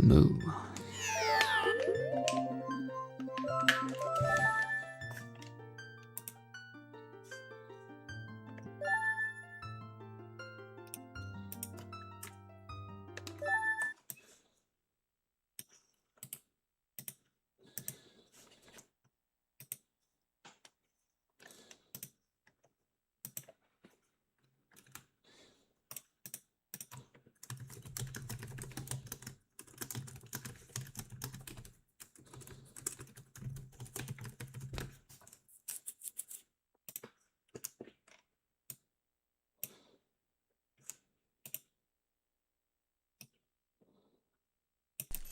Moo.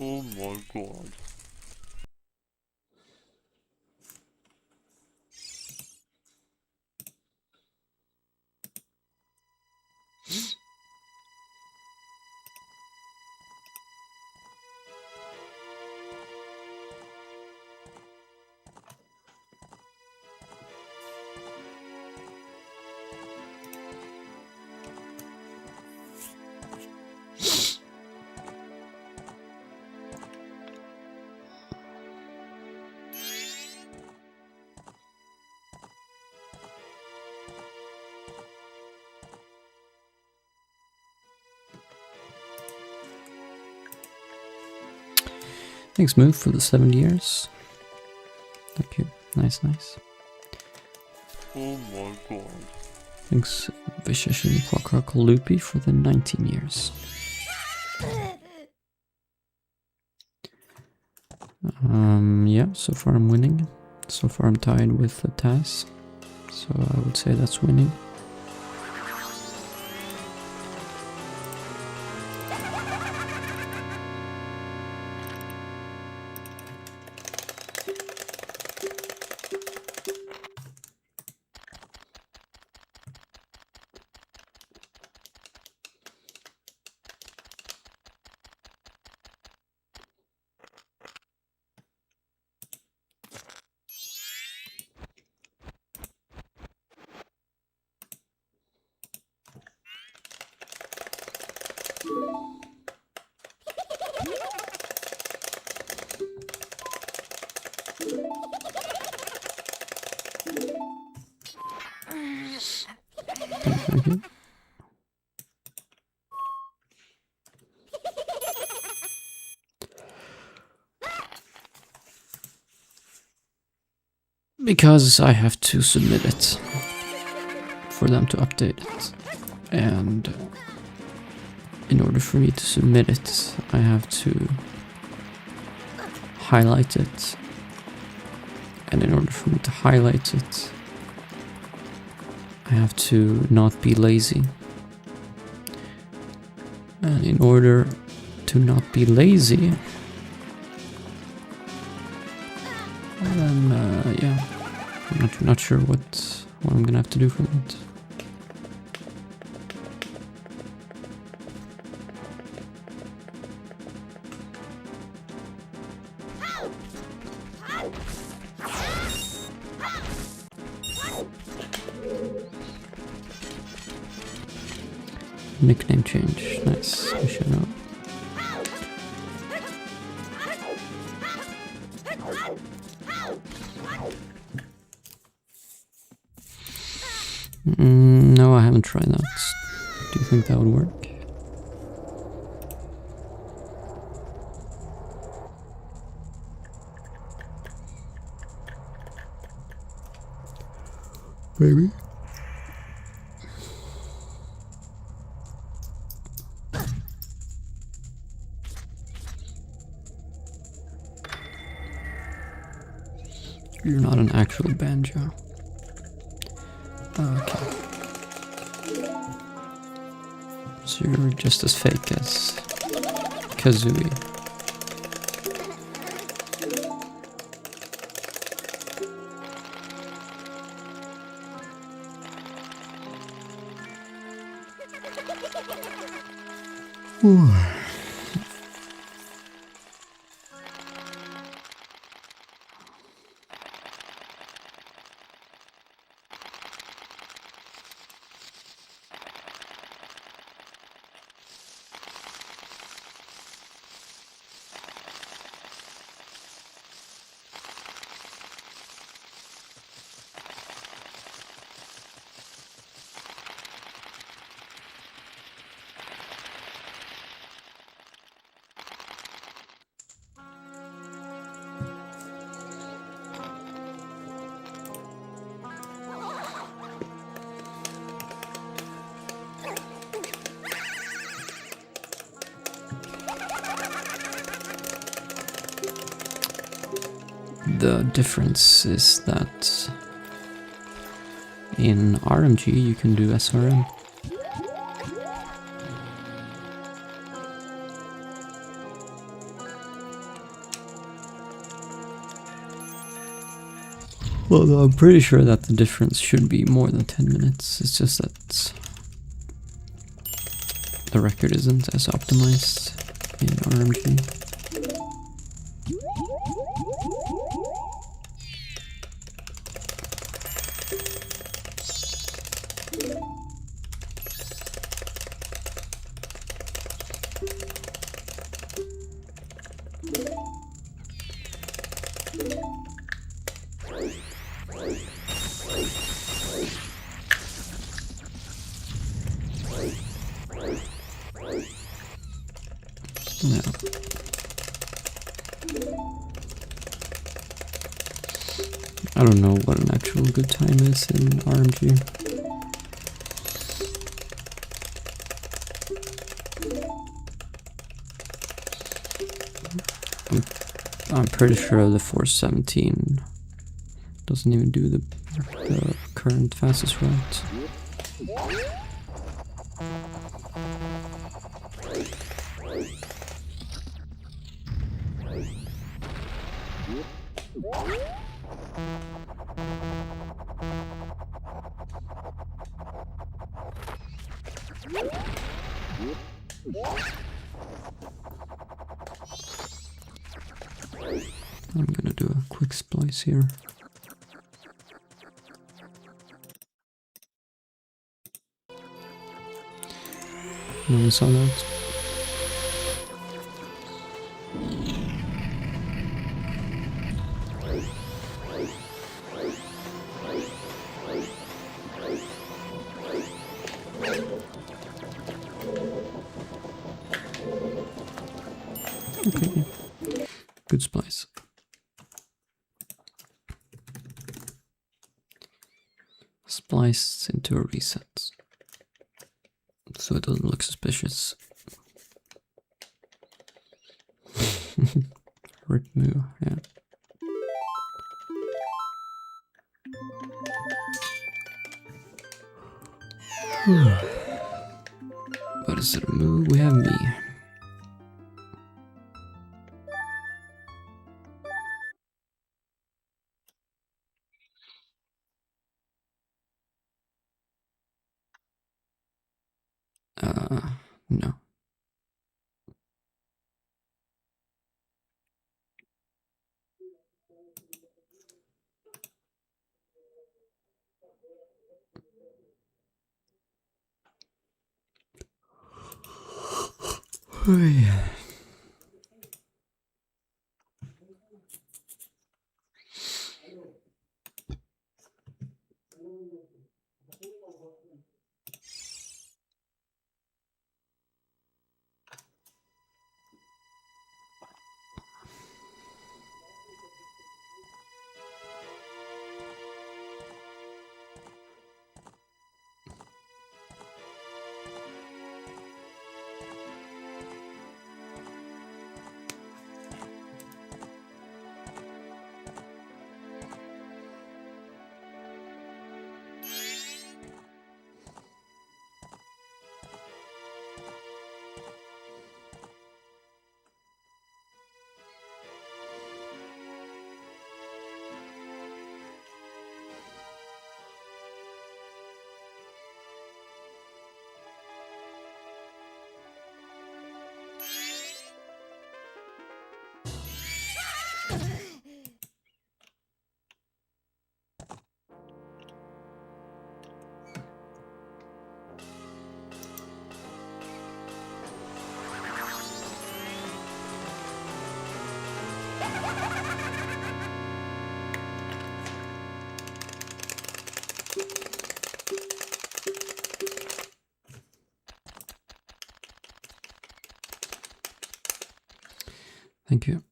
Oh my god. Thanks, Move, for the 7 years. Thank you. Nice, nice. Oh my god. Thanks, Vicious and Quackrock Loopy, for the 19 years. Yeah, so far I'm winning. So far I'm tied with the Taz. So I would say that's winning. Thank you. Because I have to submit it for them to update it. And in order for me to submit it, I have to highlight it. And in order for me to highlight it, I have to not be lazy. And in order to not be lazy, then yeah, I'm not sure what I'm gonna have to do for that. Nickname change, nice, I should know. No, I haven't tried that. Do you think that would work? Maybe. You're not an actual banjo. Okay. So you're just as fake as Kazooie. the difference is that in RMG you can do SRM. Well, I'm pretty sure that the difference should be more than 10 minutes. It's just that the record isn't as optimized in RMG. No. I don't know what an actual good time is in RMG. I'm pretty sure the 417 doesn't even do the current fastest route. I'm gonna do a quick splice here. No one saw that. Okay, good splice. Splice into a reset, so it doesn't look suspicious. Remove, yeah. But is it a move? We have me. No. Thank you.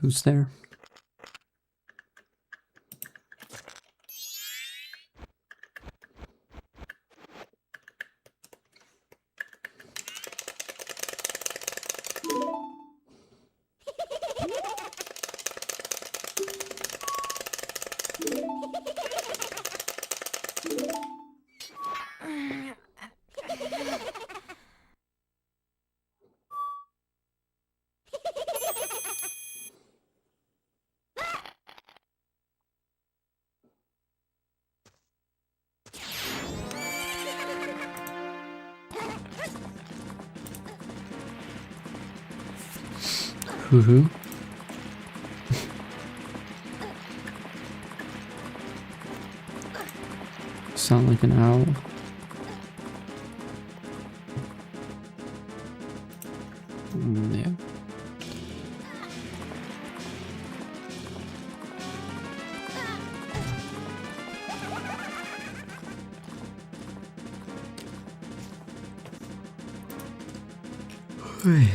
Who's there? Hoo-hoo. Sound like an owl. Yeah.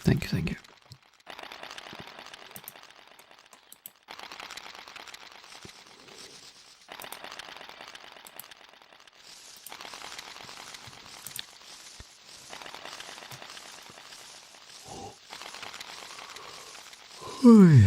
Thank you, thank you. Oh, yeah.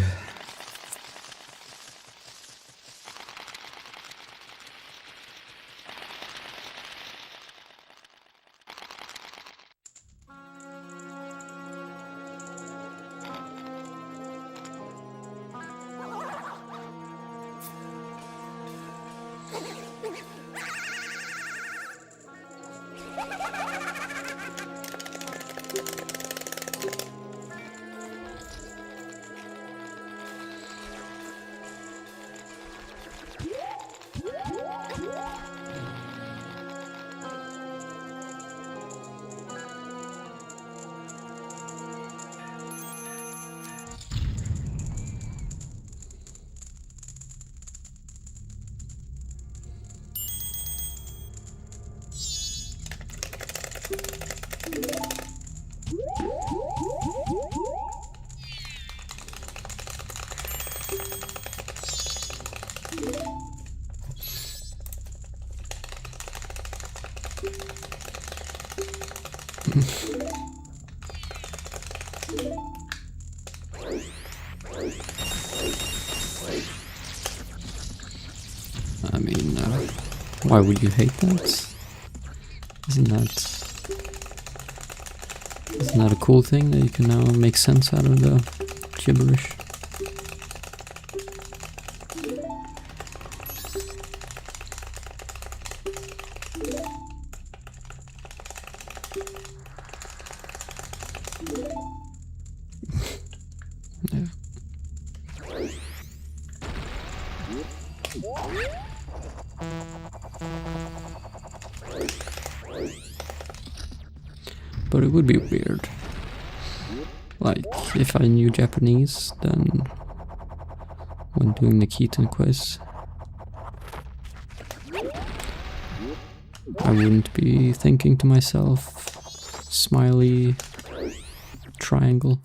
I mean, why would you hate that? Isn't that a cool thing that you can now make sense out of the gibberish? Yeah. But it would be weird. Like, if I knew Japanese, then when doing the Keaton quiz, I wouldn't be thinking to myself, smiley triangle.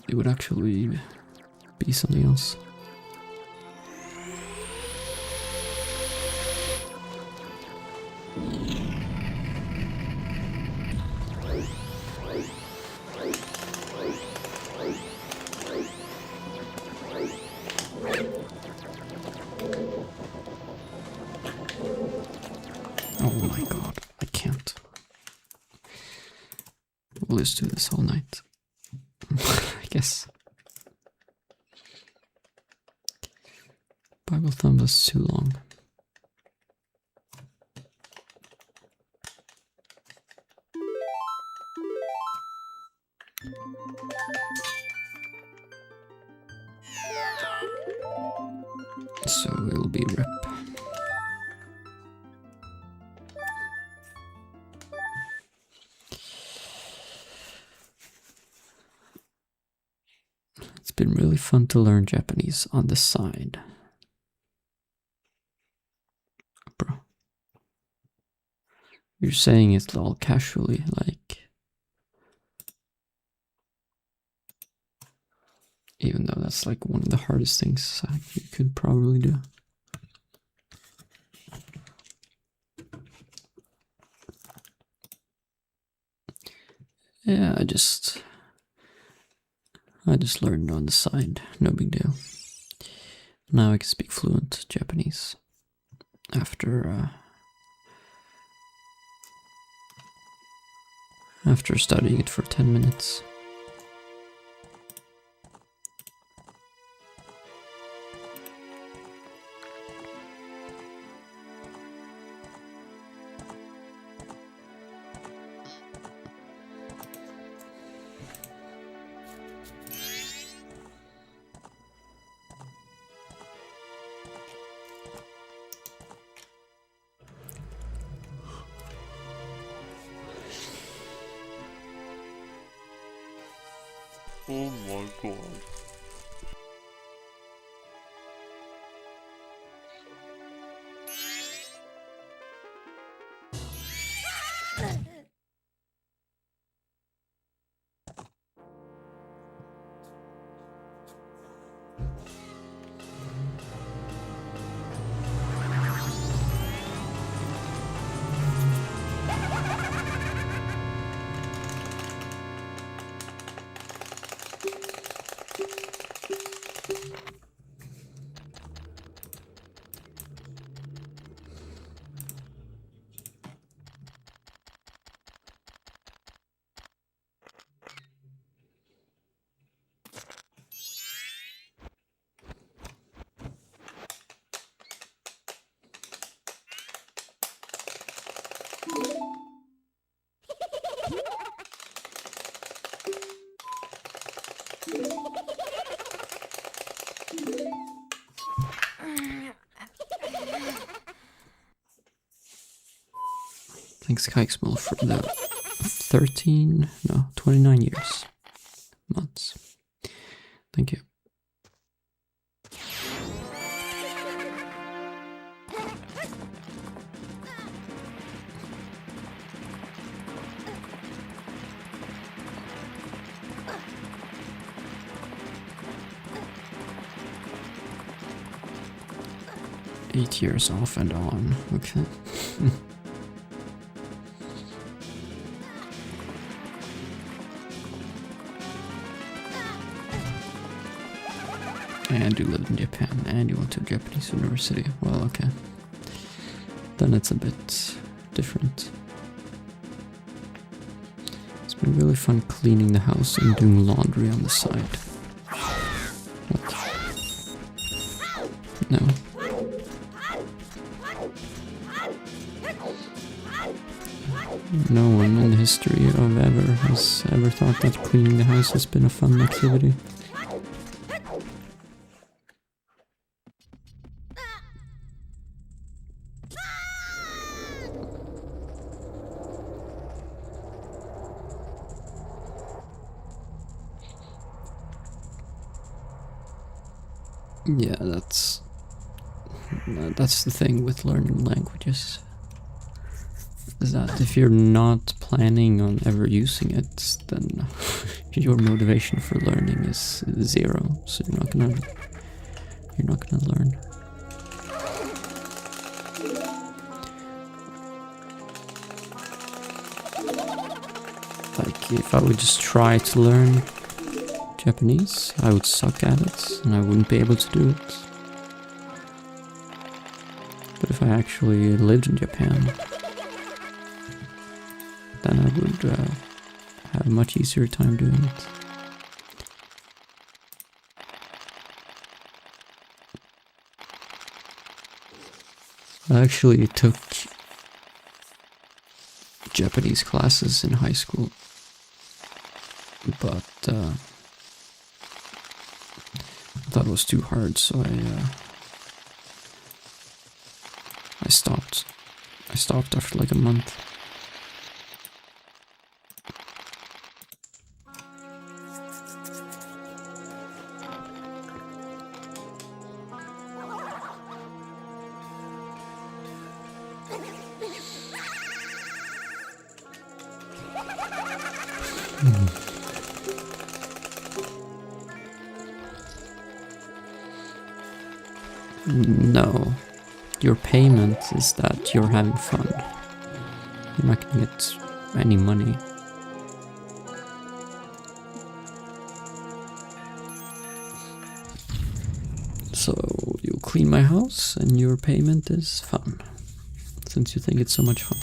It would actually be something else. Oh my god, I can't. We'll just do this all night. I guess. Bible thumb was too long. so it'll be rip. It's been really fun to learn Japanese on the side. Bro. You're saying it all casually, like... Even though that's like one of the hardest things you could probably do. Yeah, I just learned on the side, no big deal. Now I can speak fluent Japanese after studying it for 10 minutes. Oh my god. Thanks Kikesmall for the 29 years. Months. Thank you. Eight years off and on, okay. And you lived in Japan, and you went to a Japanese university. Well, okay. Then it's a bit different. It's been really fun cleaning the house and doing laundry on the side. What? No. No one in the history of ever has ever thought that cleaning the house has been a fun activity. Yeah, that's the thing with learning languages. Is that if you're not planning on ever using it, then your motivation for learning is zero. So you're not gonna learn. Like if I would just try to learn Japanese, I would suck at it and I wouldn't be able to do it. But if I actually lived in Japan, then I would have a much easier time doing it. I actually took Japanese classes in high school, but I thought it was too hard, so I stopped. I stopped after like a month. No, your payment is that you're having fun. You're not gonna get any money. So you'll clean my house and your payment is fun, since you think it's so much fun.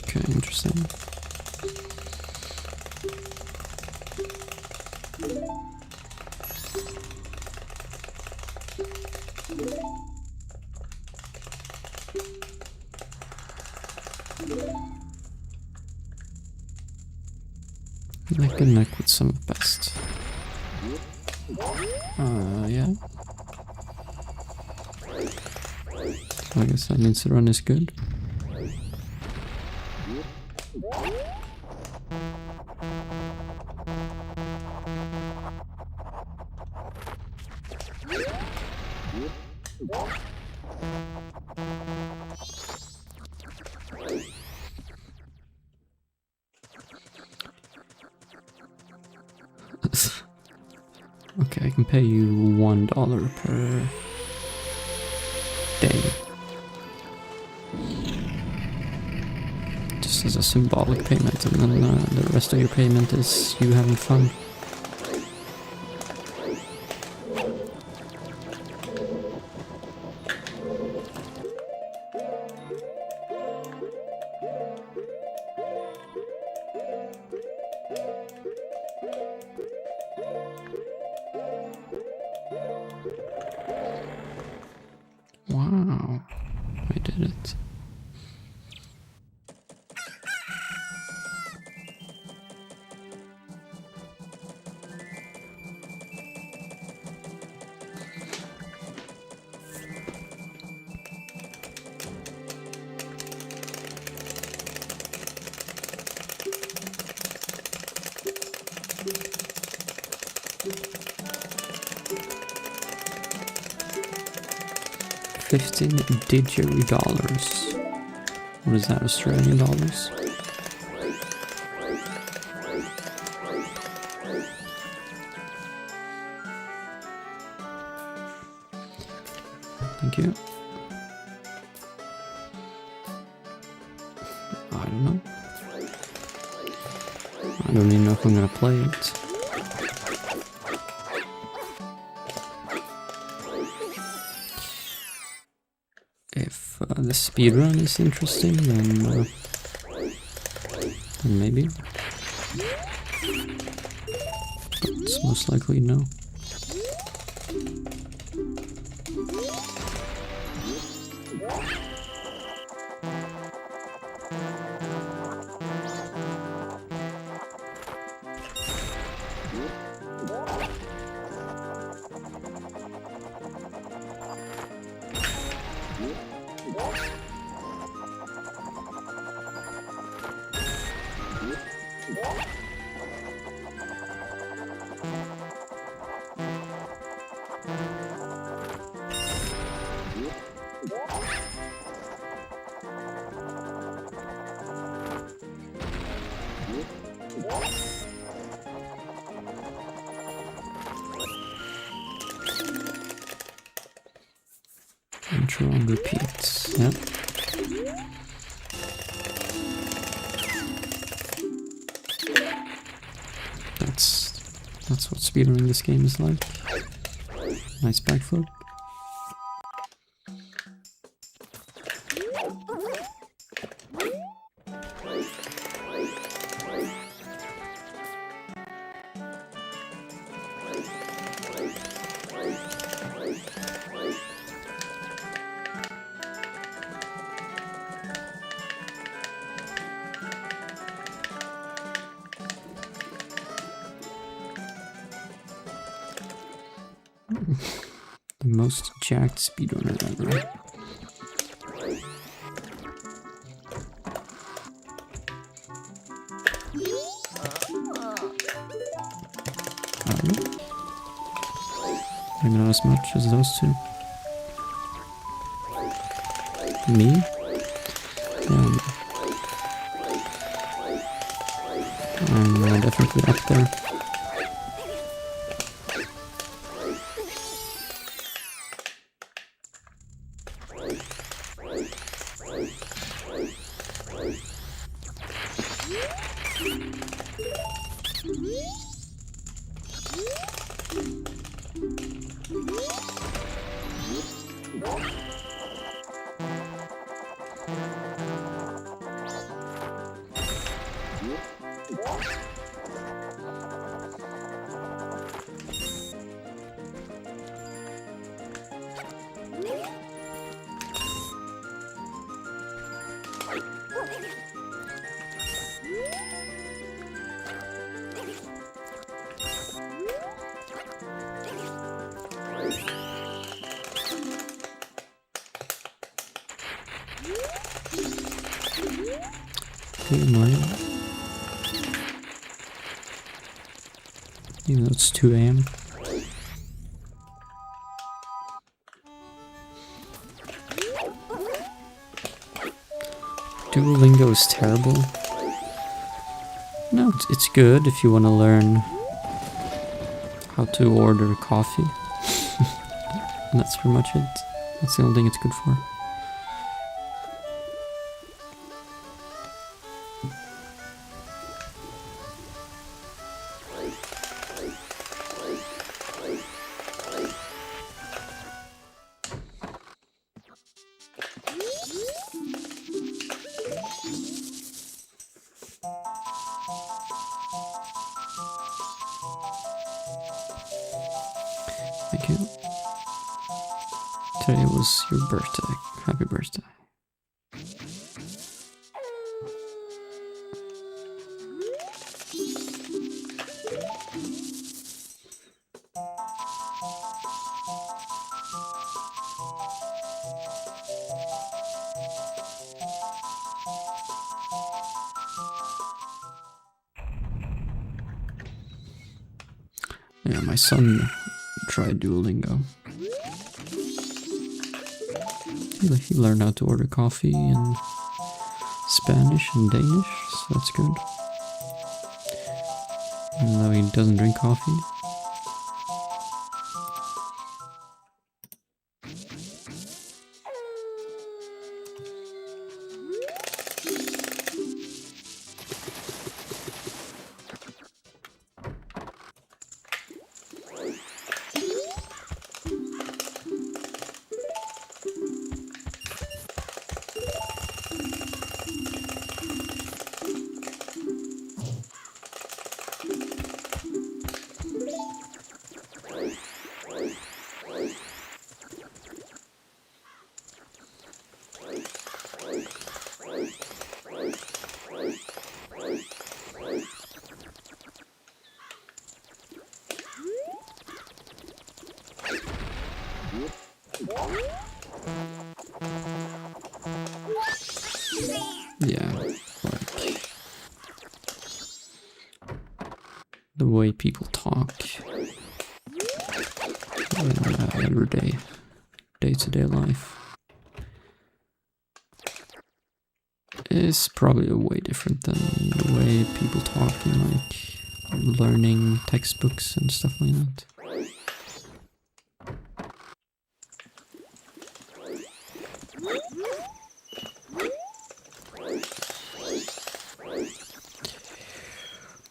Okay, interesting. Neck and neck with some of the best. Yeah. So I guess that means the run is good. Okay, I can pay you $1 per day. Just as a symbolic payment, and then the rest of your payment is you having fun. Wow, I did it. $15 didgeridoo. What is that, Australian dollars? Thank you. I don't know. I don't even know if I'm gonna play it. If the speedrun is interesting, then maybe. But it's most likely no. Intro and repeats, yep. That's what speedrunning this game is like. Nice backflip. The most jacked speedrunner ever. Maybe not as much as those two. Me? Yeah. I'm definitely up there. Even though it's 2 AM. Duolingo is terrible. No, it's good if you want to learn how to order coffee. And that's pretty much it. That's the only thing it's good for. Thank you. Today was your birthday. Happy birthday. Yeah, my son tried Duolingo. He learned how to order coffee in Spanish and Danish, so that's good. Even though he doesn't drink coffee. Yeah, like the way people talk in everyday, day-to-day life is probably way different than the way people talk in like learning textbooks and stuff like that.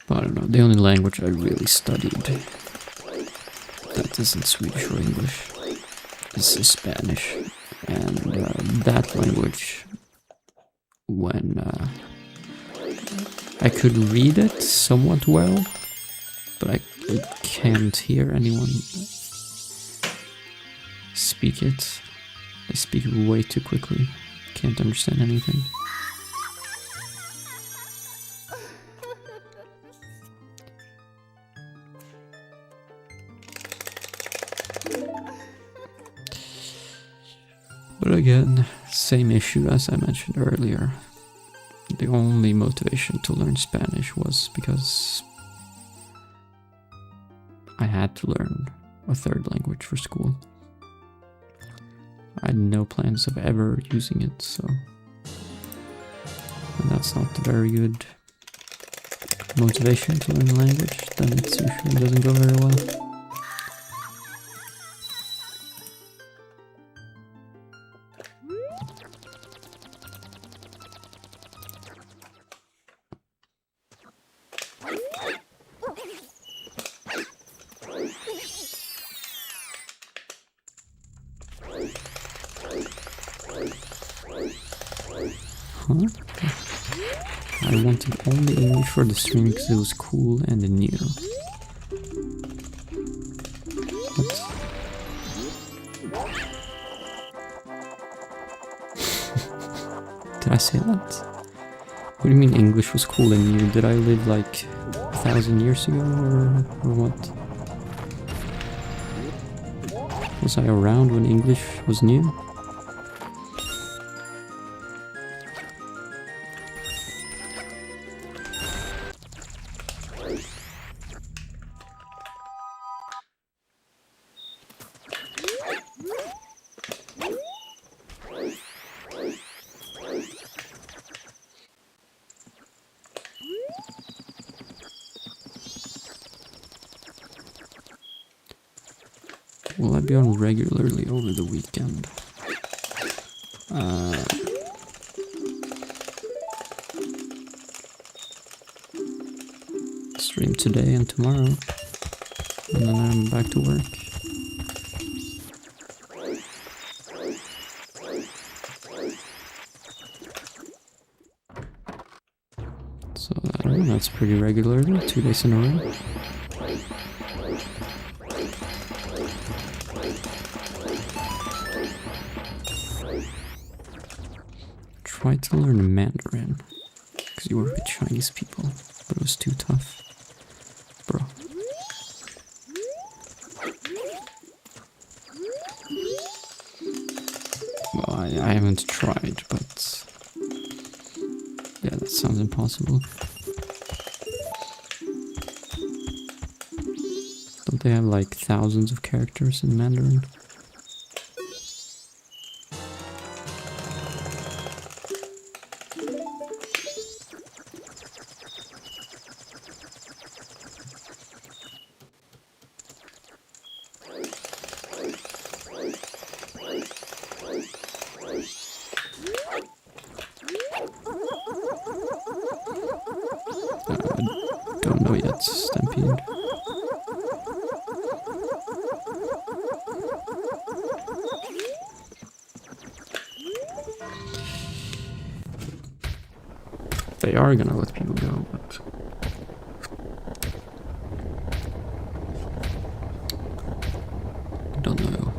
But I don't know, the only language I really studied that it isn't Swedish or English. This is Spanish, and that language, when I could read it somewhat well, but I can't hear anyone speak it. They speak it way too quickly. Can't understand anything. But again, same issue as I mentioned earlier. The only motivation to learn Spanish was because I had to learn a third language for school. I had no plans of ever using it, so... And that's not a very good motivation to learn a language, then it usually doesn't go very well. Huh? I wanted only English for the stream because it was cool and new. What? Did I say that? What do you mean English was cool and new? Did I live like 1,000 years ago or what? Was I around when English was new? Will I be on regularly over the weekend? Stream today and tomorrow, and then I'm back to work. So I don't know, that's pretty regularly, 2 days in a row. Try to learn Mandarin, because you work with Chinese people, but it was too tough. Bro. Well, I haven't tried, but yeah, that sounds impossible. Don't they have like thousands of characters in Mandarin? Don't know yet, Stampede. They are gonna let people go, but I don't know.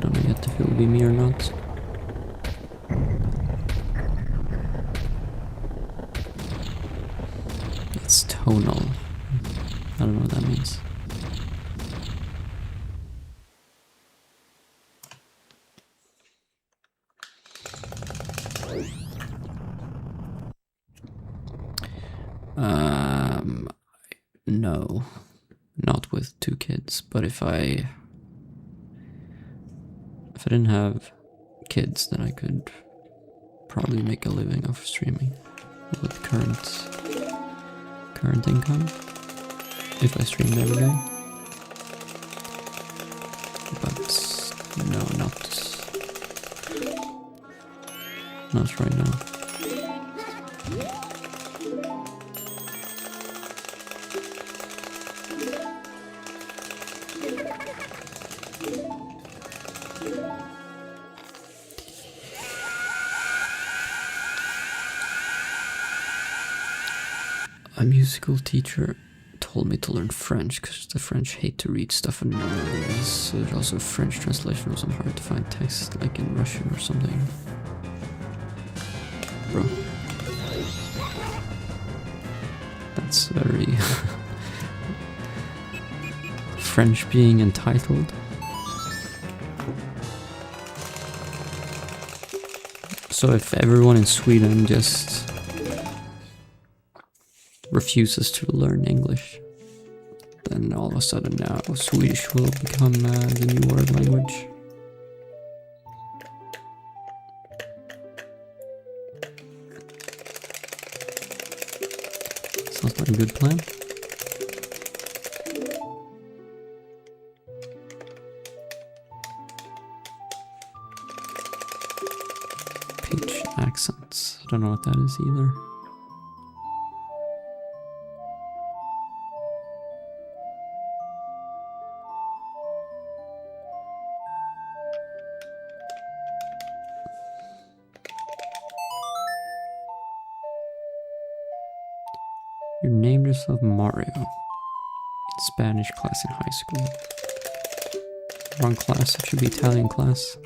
Don't know yet if it will be me or not. It's tonal. I don't know what that means. No, not with 2 kids, but if I didn't have kids, then I could probably make a living off streaming with current income if I streamed every day. But no, not right now. My musical teacher told me to learn French because the French hate to read stuff in numbers. So there's also a French translation of some hard to find text, like in Russian or something. Bro. That's very French being entitled. So if everyone in Sweden just refuses to learn English, then all of a sudden now Swedish will become the new world language. Sounds like a good plan. Pitch accents. I don't know what that is either. You named yourself Mario in Spanish class in high school. Wrong class, it should be Italian class.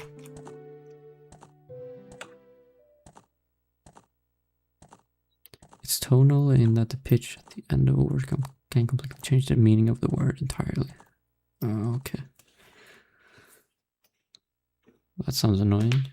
It's tonal in that the pitch at the end of a word can completely change the meaning of the word entirely. Oh, okay. That sounds annoying.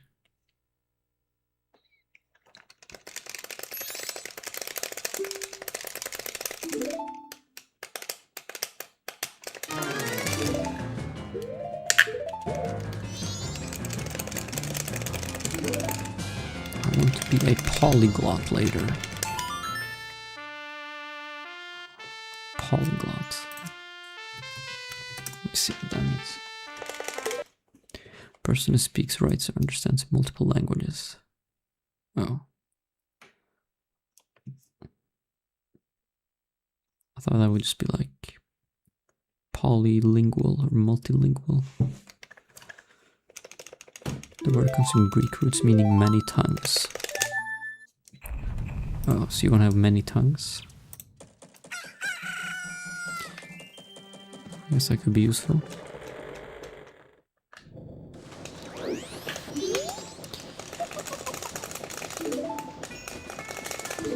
I want to be a polyglot later. Polyglot. Let me see what that means. Person who speaks, writes, or understands multiple languages. Oh. I thought that would just be like polylingual or multilingual. The word comes from Greek roots meaning many tongues. Oh, so you want to have many tongues? I guess that could be useful.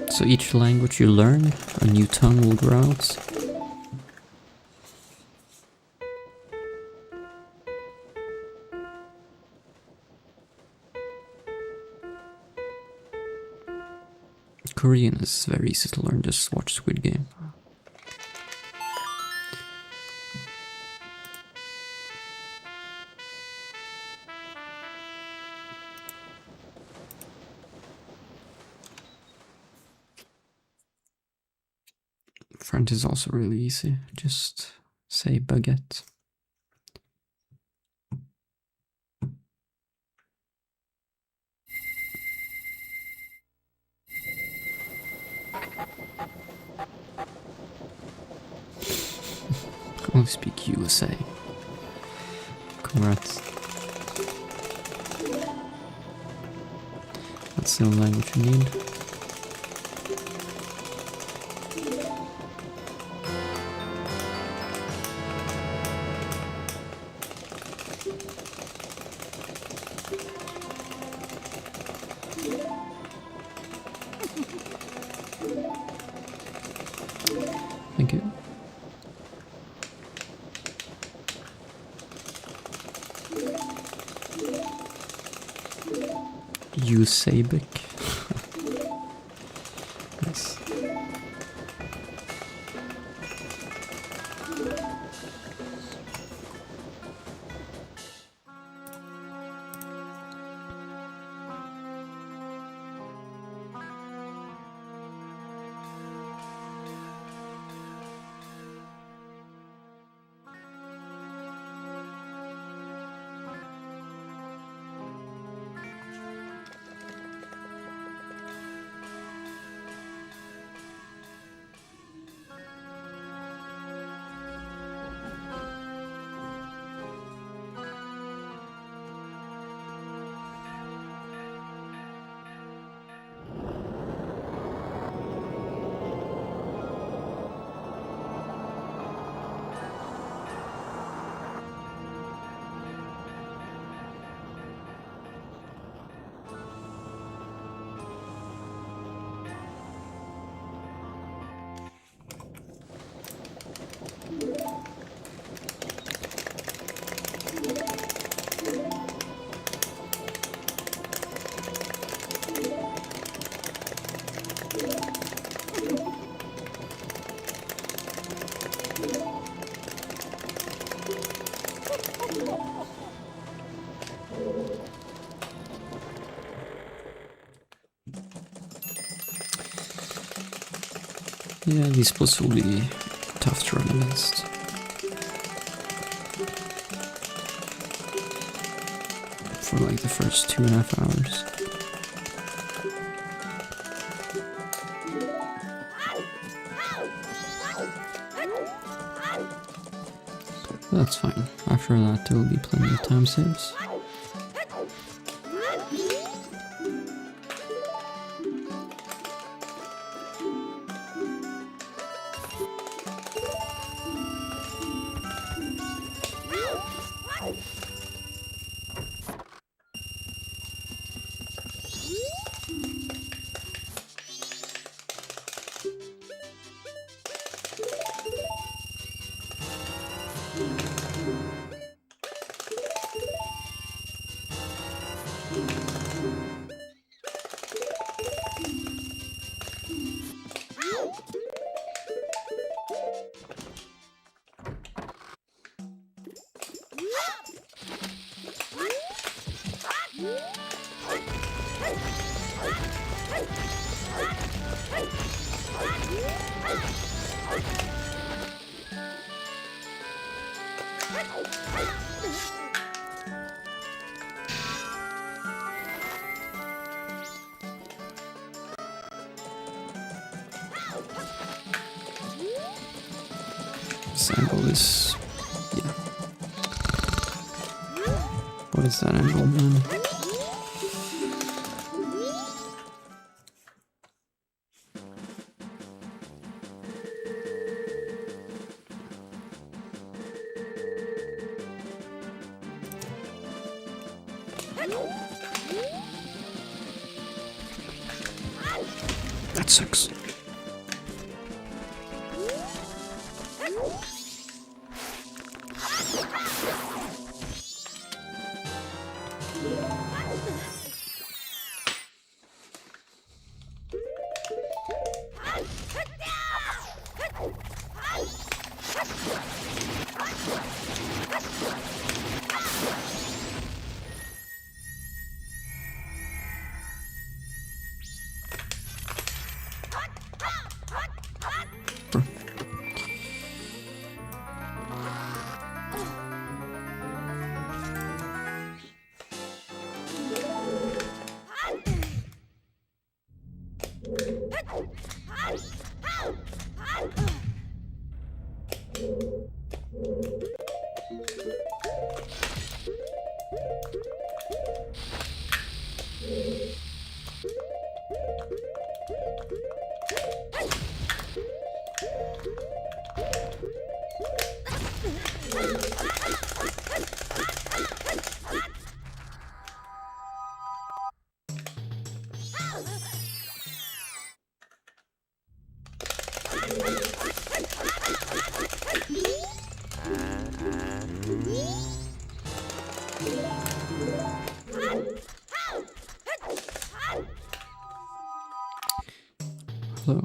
So each language you learn, a new tongue will grow out. Korean is very easy to learn, just watch Squid Game. French is also really easy, just say baguette. I only speak USA. Congrats. That's the only language you need. Thank you. Usabic. Nice. Yeah, these splits will be tough to run against. For like the first 2.5 hours. But that's fine. After that there will be plenty of time saves. This angle is... yeah. What is that angle, man? That sucks. Hello.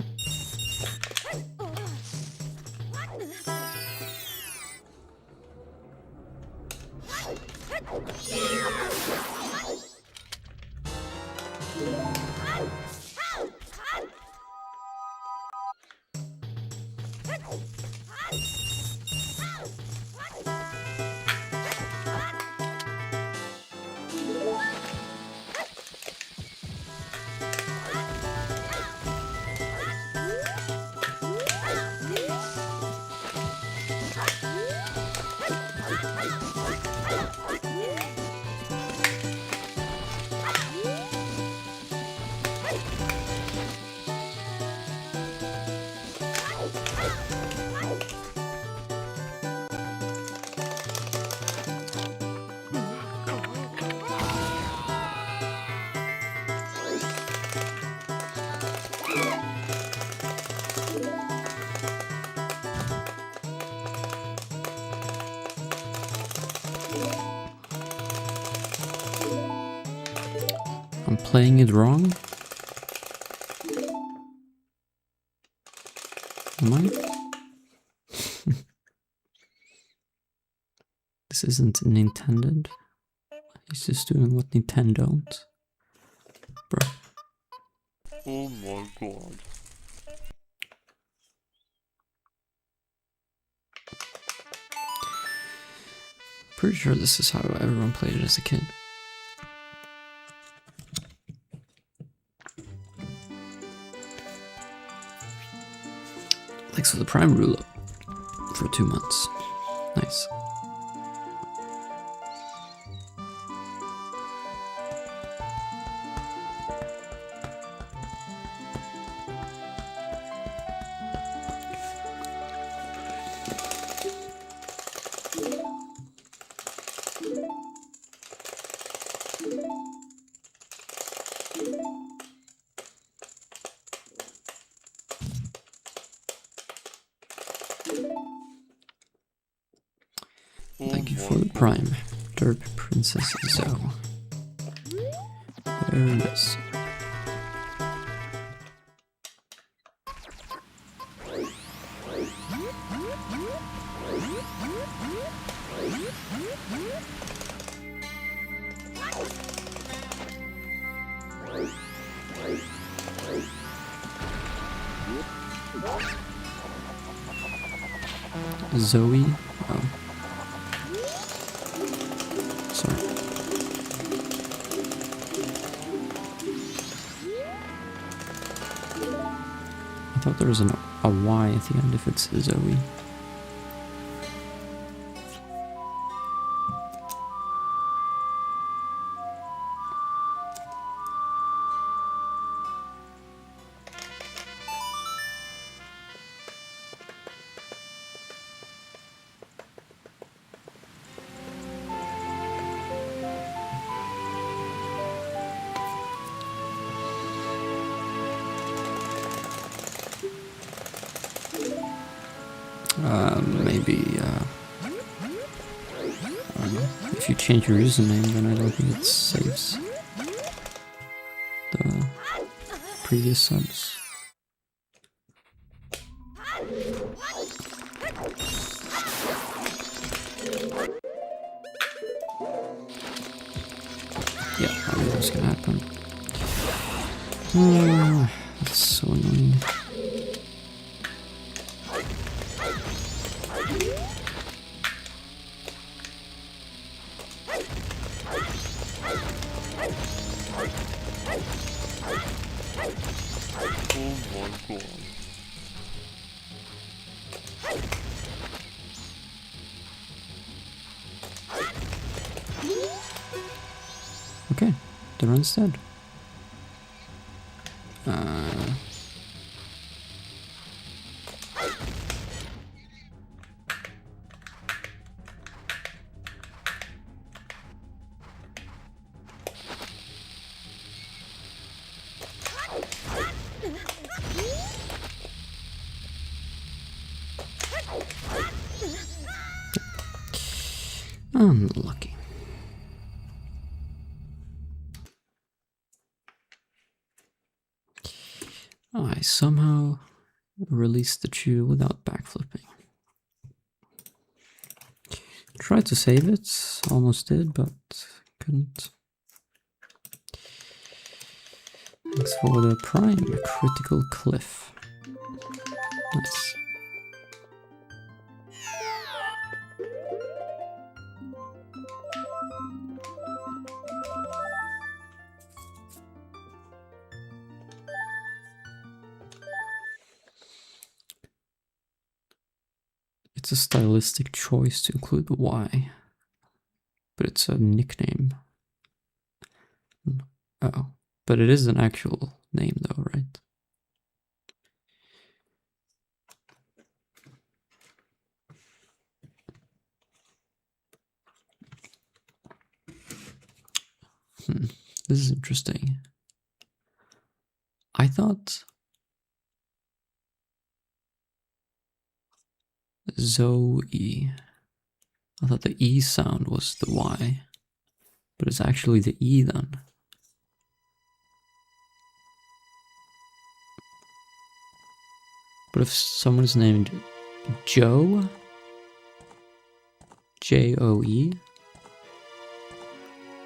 I'm playing it wrong? Am I? This isn't intended. He's just doing what Nintendo don't. Bro. Oh my god. Pretty sure this is how everyone played it as a kid. Thanks for the Prime ruler for 2 months. Nice. Thank you for the Prime, Derp Princess Zoe. Very nice. Zoe? Oh. Sorry. I thought there was a Y at the end if it's Zoe. Maybe, if you change your username, then I don't think it saves the previous subs. Yeah, I knew that was gonna happen. That's so annoying. Oh my god. Okay, the run's dead. Unlucky. I somehow released the chew without backflipping. Tried to save it, almost did, but couldn't. Thanks for the Prime Critical Cliff. Nice. It's a stylistic choice to include the Y, but it's a nickname. Oh, but it is an actual name though, right? This is interesting. I thought Zoe. I thought the E sound was the Y, but it's actually the E then. But if someone's named Joe, Joe,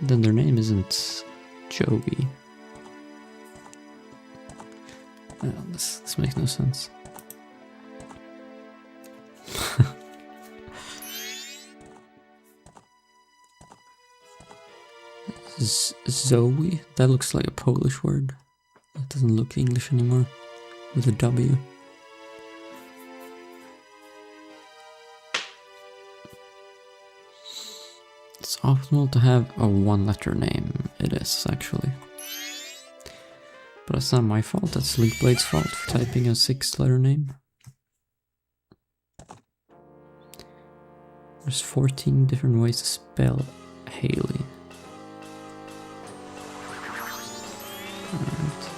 then their name isn't Joey. This makes no sense. Zoe? That looks like a Polish word. It doesn't look English anymore. With a W. It's optimal to have a one-letter name. It is, actually. But that's not my fault, that's Linkblade's fault for typing a 6-letter name. There's 14 different ways to spell Haley. Alright.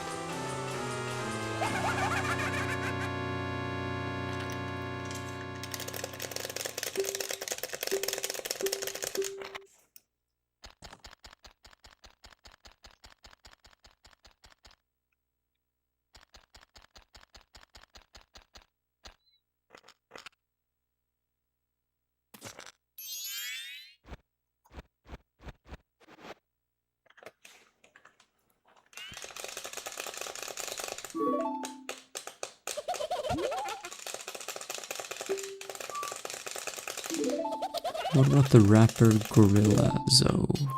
What about the rapper Gorilla Zoe?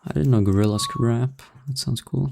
I didn't know gorillas could rap. That sounds cool.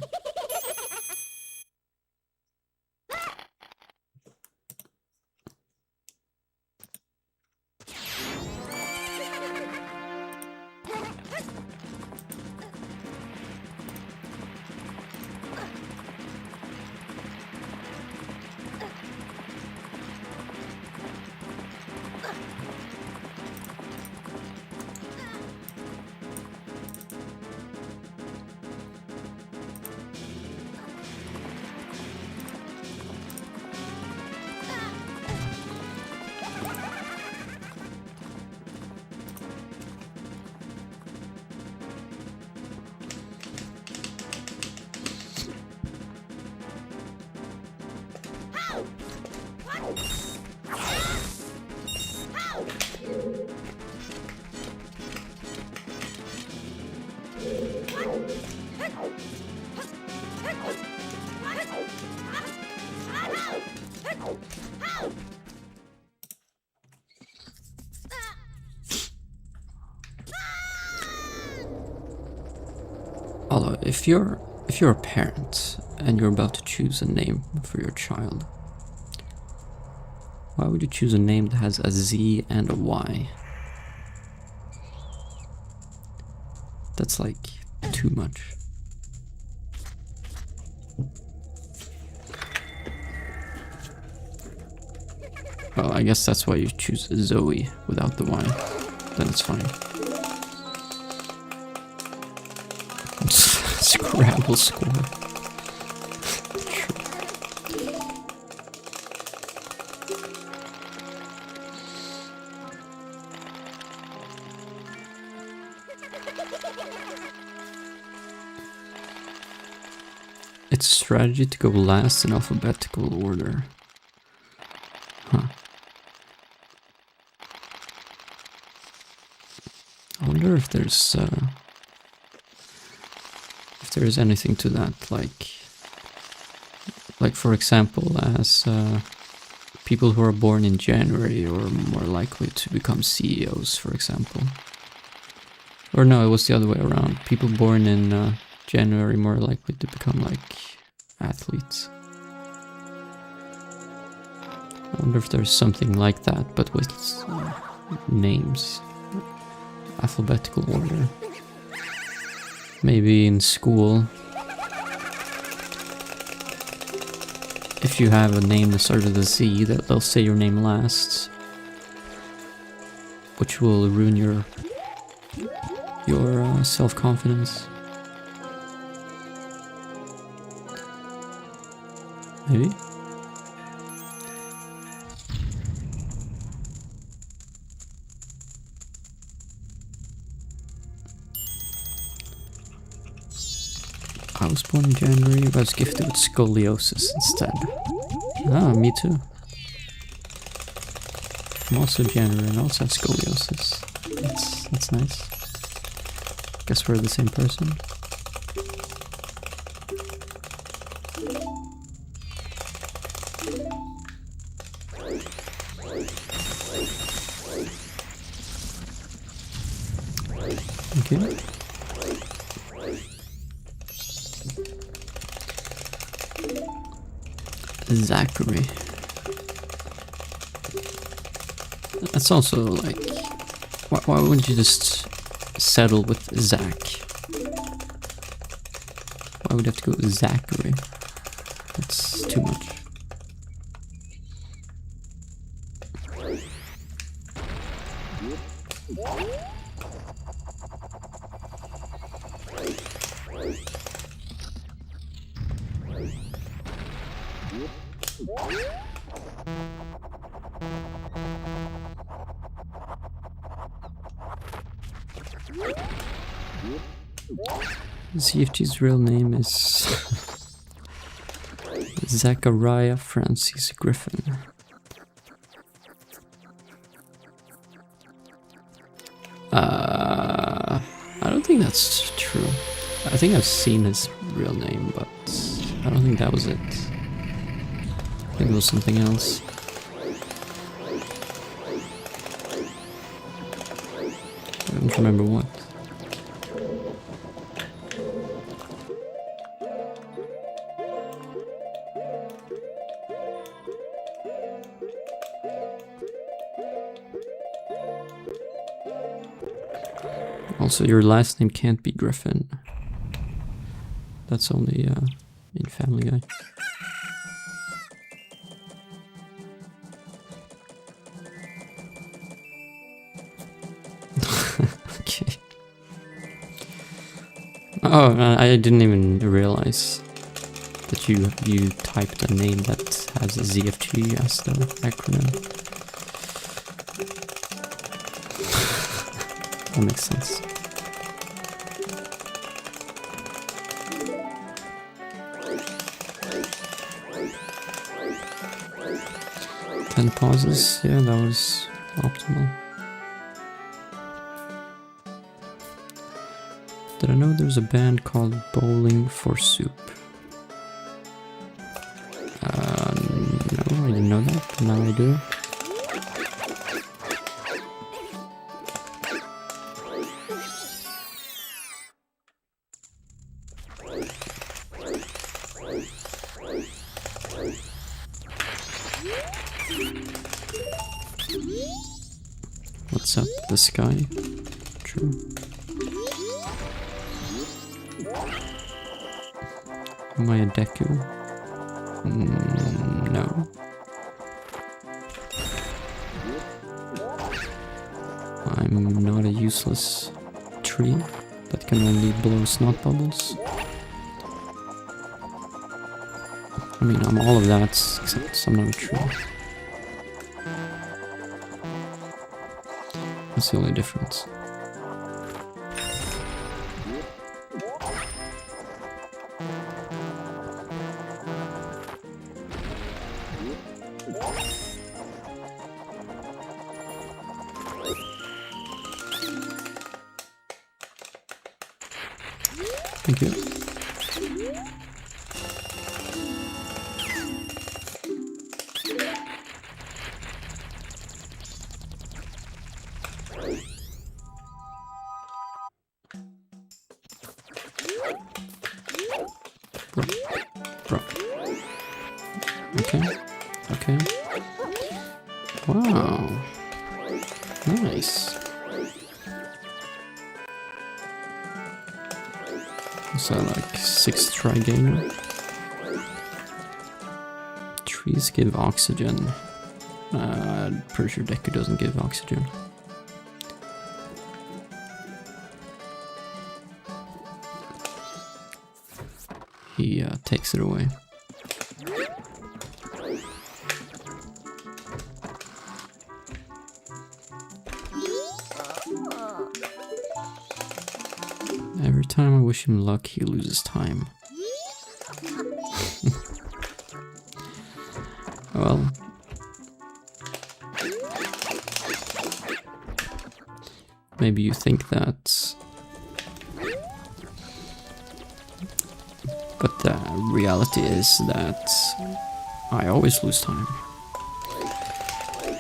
Although, if you're a parent and you're about to choose a name for your child, why would you choose a name that has a Z and a Y? That's like too much. Well, I guess that's why you choose Zoe without the Y. Then it's fine. Scrabble score. It's a strategy to go last in alphabetical order. Huh. I wonder if there's anything to that, like for example, as people who are born in January are more likely to become CEOs, for example. Or no, it was the other way around. People born in January more likely to become like athletes. I wonder if there's something like that, but with names, alphabetical order. Maybe in school, if you have a name that starts with a Z, they'll say your name last, which will ruin your self-confidence. Maybe? I was born in January, but I was gifted with scoliosis instead. Ah, me too. I'm also January and also have scoliosis. That's nice. Guess we're the same person. Zachary. That's also like, why wouldn't you just settle with Zach? Why would you have to go with Zachary? That's too much. ZFG's real name is Zachariah Francis Griffin. I don't think that's true. I think I've seen his real name, but I don't think that was it. I think it was something else. I don't remember what. Also, your last name can't be Griffin. That's only in Family Guy. Okay. Oh, I didn't even realize that you typed a name that has a ZFG as the acronym. That makes sense. 10 pauses, yeah, that was optimal. Did I know there's a band called Bowling for Soup? No, I didn't know that, now I do. What's up, the sky? True. Am I a Deku? No. I'm not a useless tree that can only blow snot bubbles. I mean, I'm all of that, except I'm not a tree. That's the only difference. Thank you. Bro. Okay. Okay. Wow. Nice. Is that like 6th try gamer? Trees give oxygen. I'm pretty sure Deku doesn't give oxygen. He takes it away. Every time I wish him luck, he loses time. Well, maybe you think that, but the reality is that I always lose time.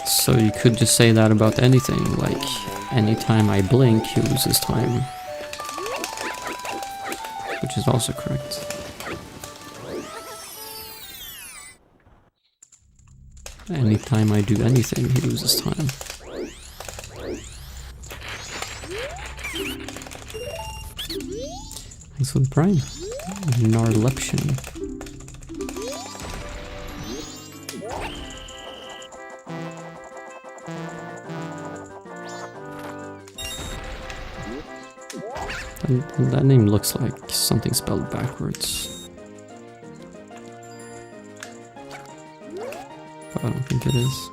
So you could just say that about anything, like anytime I blink, he loses time. Which is also correct. Anytime I do anything, he loses time. Thanks for the prime. Narleption. And that name looks like something spelled backwards. But I don't think it is.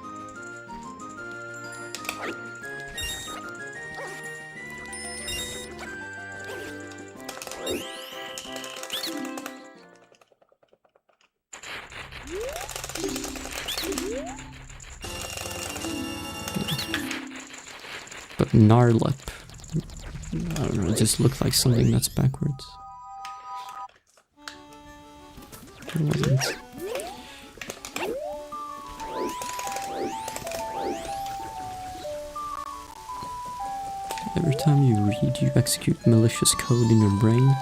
But Narlep. I don't know, it just looked like something that's backwards. It wasn't. Every time you read, you execute malicious code in your brain.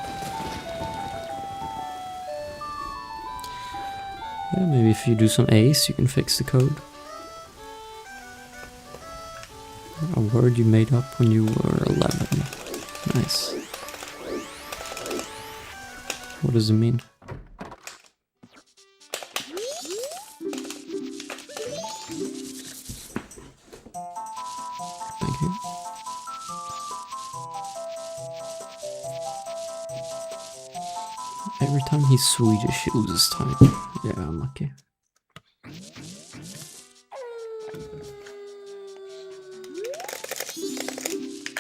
Yeah, maybe if you do some A's, you can fix the code. A word you made up when you were 11. Nice. What does it mean? Thank you. Every time he's Swedish, he loses time. Yeah, I'm lucky.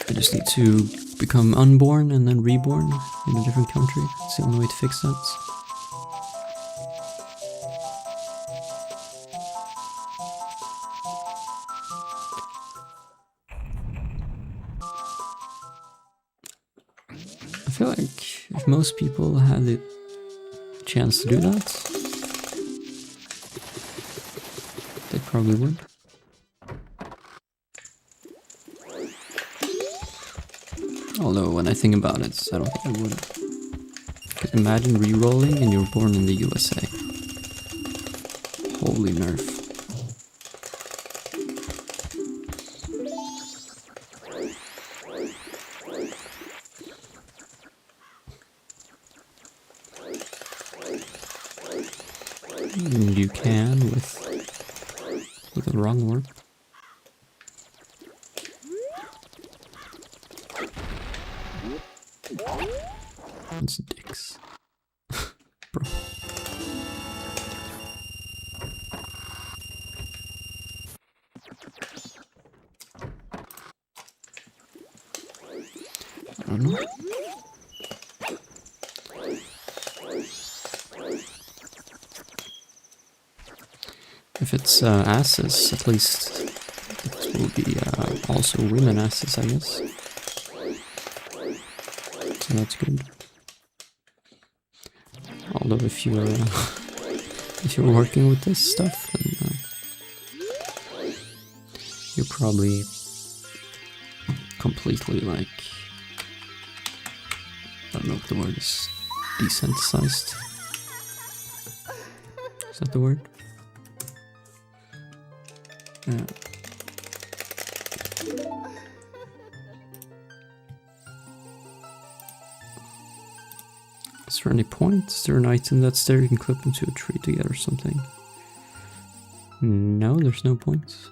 I just need to become unborn and then reborn in a different country. It's the only way to fix that. I feel like if most people had the chance to do that, they probably would. Although, when I think about it, I don't think I would. 'Cause imagine re-rolling and you're born in the USA. Holy nerf. You can with the wrong word. It's dicks. Bro. I don't know. If it's asses, at least it will be also women asses, I guess. So that's good. Although if you're working with this stuff, then you're probably completely like, I don't know if the word is desensitized. Is that the word? Yeah. Is there any point? Is there an item that's there you can clip into a tree to get or something? No, there's no points.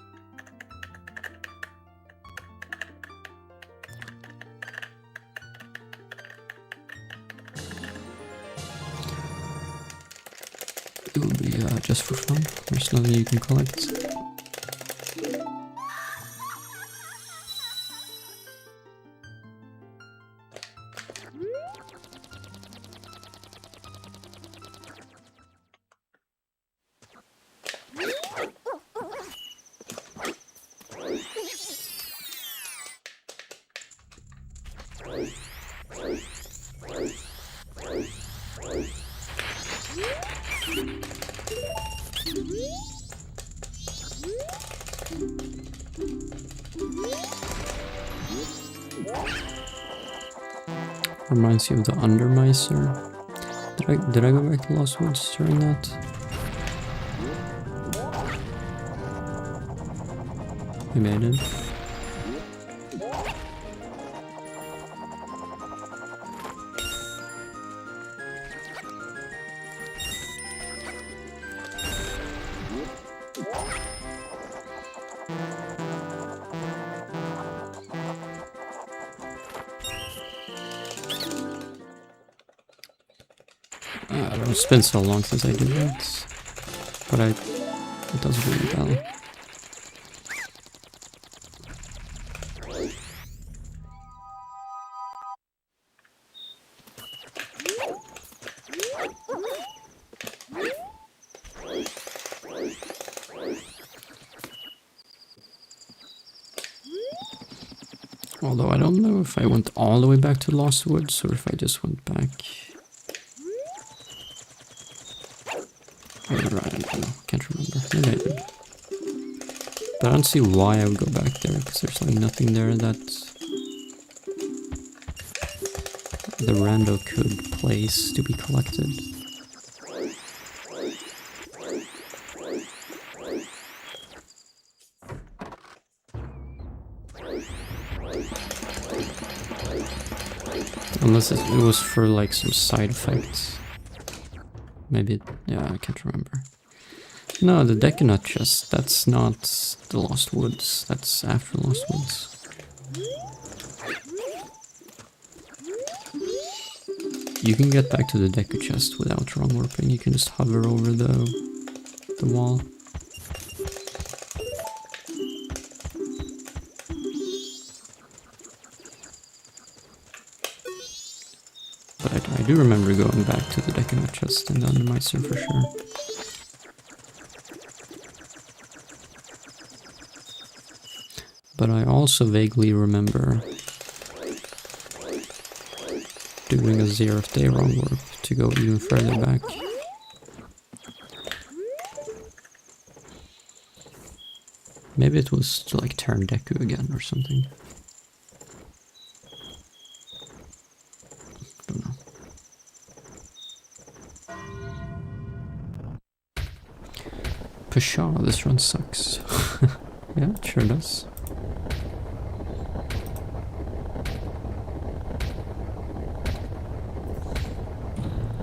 It will be just for fun. There's nothing you can collect. Reminds you of the Undermiser. Did I go back to Lost Woods during that? Maybe I did. I don't know, it's been so long since I did that, but it does ring a bell. Although I don't know if I went all the way back to Lost Woods or if I just went back. I don't know, can't remember. Maybe I did. But I don't see why I would go back there, because there's like nothing there that the rando could place to be collected. Unless it was for like some side effects. Maybe, yeah, I can't remember. No, the Decanut chest, that's not the Lost Woods, that's after Lost Woods. You can get back to the Deku chest without wrong warping, you can just hover over the wall. But I do remember going back to the Decanut chest and then Meister for sure. But I also vaguely remember doing a 0th day wrong warp to go even further back. Maybe it was to like turn Deku again or something. Don't know. Pshaw, this run sucks. Yeah, it sure does.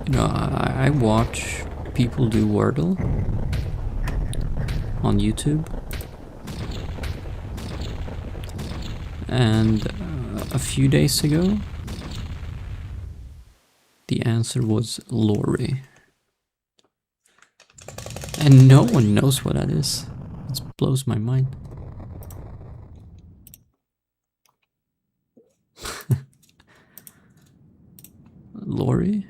You know, I watch people do Wordle on YouTube. And a few days ago, the answer was Lori. And no one knows what that is. It blows my mind. Lori?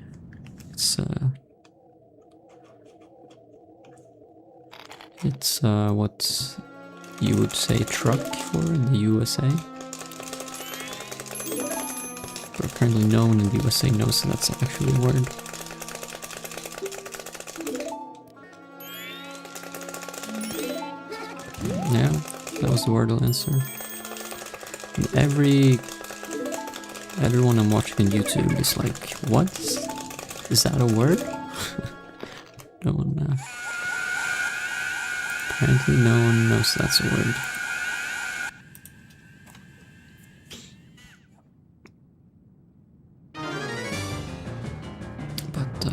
It's what you would say truck for in the USA. But apparently no one in the USA knows that that's actually a word. Yeah, that was the Wordle answer. And everyone I'm watching on YouTube is like, what? Is that a word? No one, apparently no one knows that's a word. But,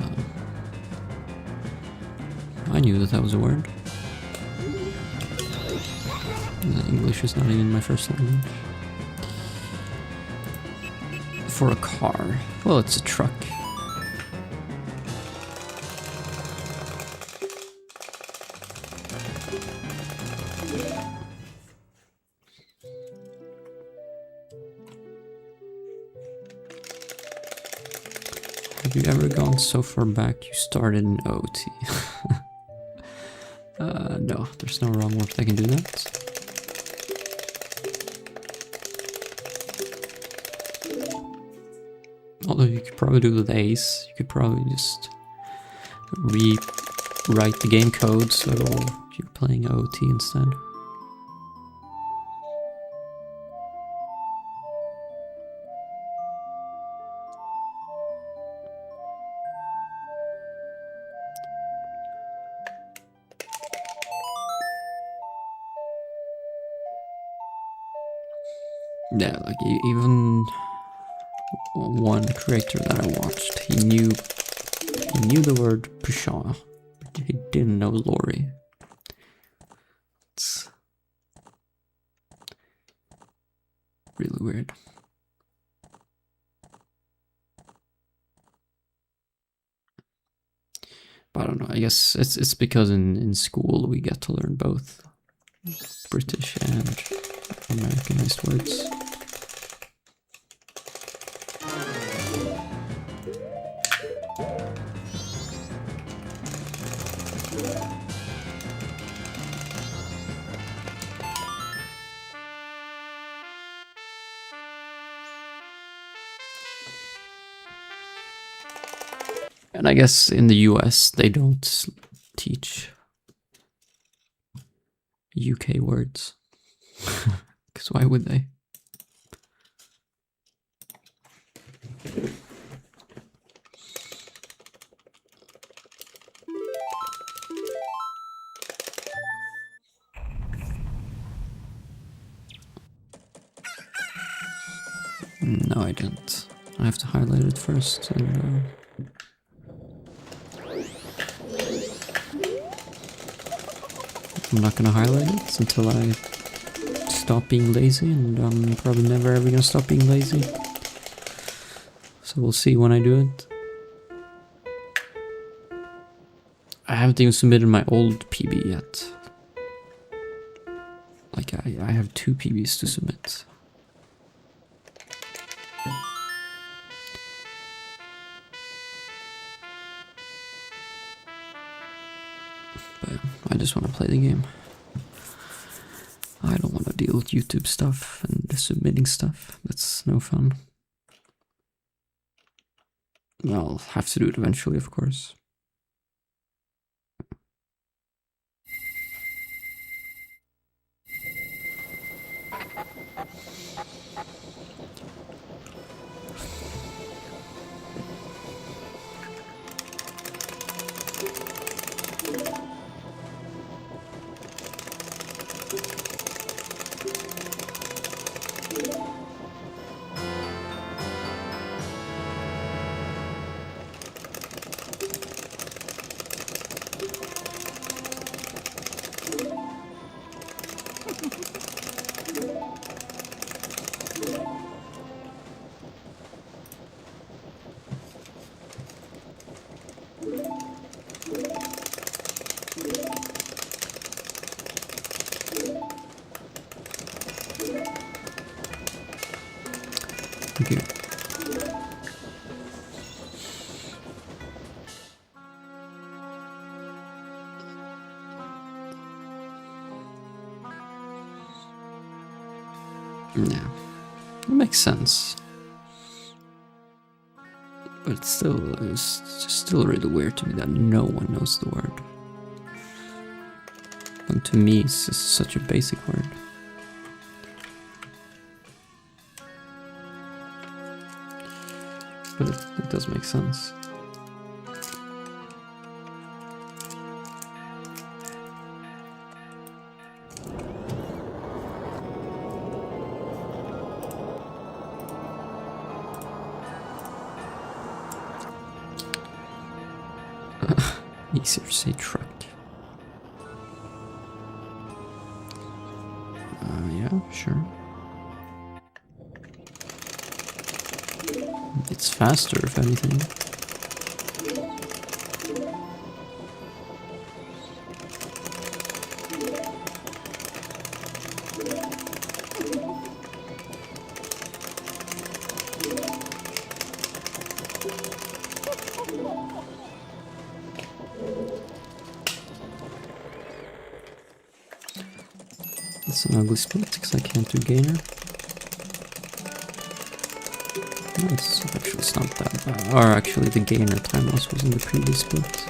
I knew that was a word. English is not even my first language. For a car. Well, it's a truck. Have you ever gone so far back you started in OT? No, there's no wrong warp that can do that. Although you could probably do it with Ace, you could probably just rewrite the game code so you're playing OT instead. Yeah, like even one creator that I watched, he knew the word Pshaw, but he didn't know Lori. It's really weird. But I don't know, I guess it's because in school we get to learn both British and Americanized words. And I guess in the US they don't teach UK words. Because why would they? No, I didn't. I have to highlight it first and I'm not gonna highlight it until I stop being lazy, and I'm probably never ever gonna stop being lazy. So we'll see when I do it. I haven't even submitted my old PB yet. Like, I have 2 PBs to submit. But I just want to play the game. I don't want to deal with YouTube stuff and submitting stuff. That's no fun. I'll have to do it eventually, of course. Okay. Yeah, it makes sense. But it's just still really weird to me that no one knows the word. And to me, it's just such a basic word. But it does make sense. Easier to say truck. Yeah, sure. It's faster, if anything. It's an ugly split because I can't do gainer. No, it's not that bad. Or actually, the gainer time loss was in the previous split.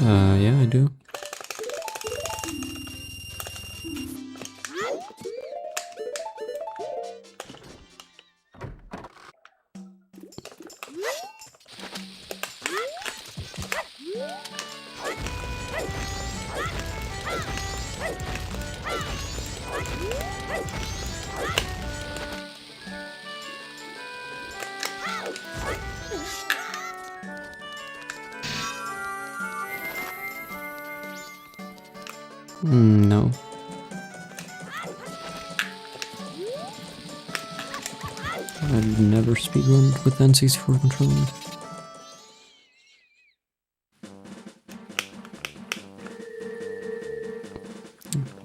Yeah, I do. No. I've never speedrun with N64 controller.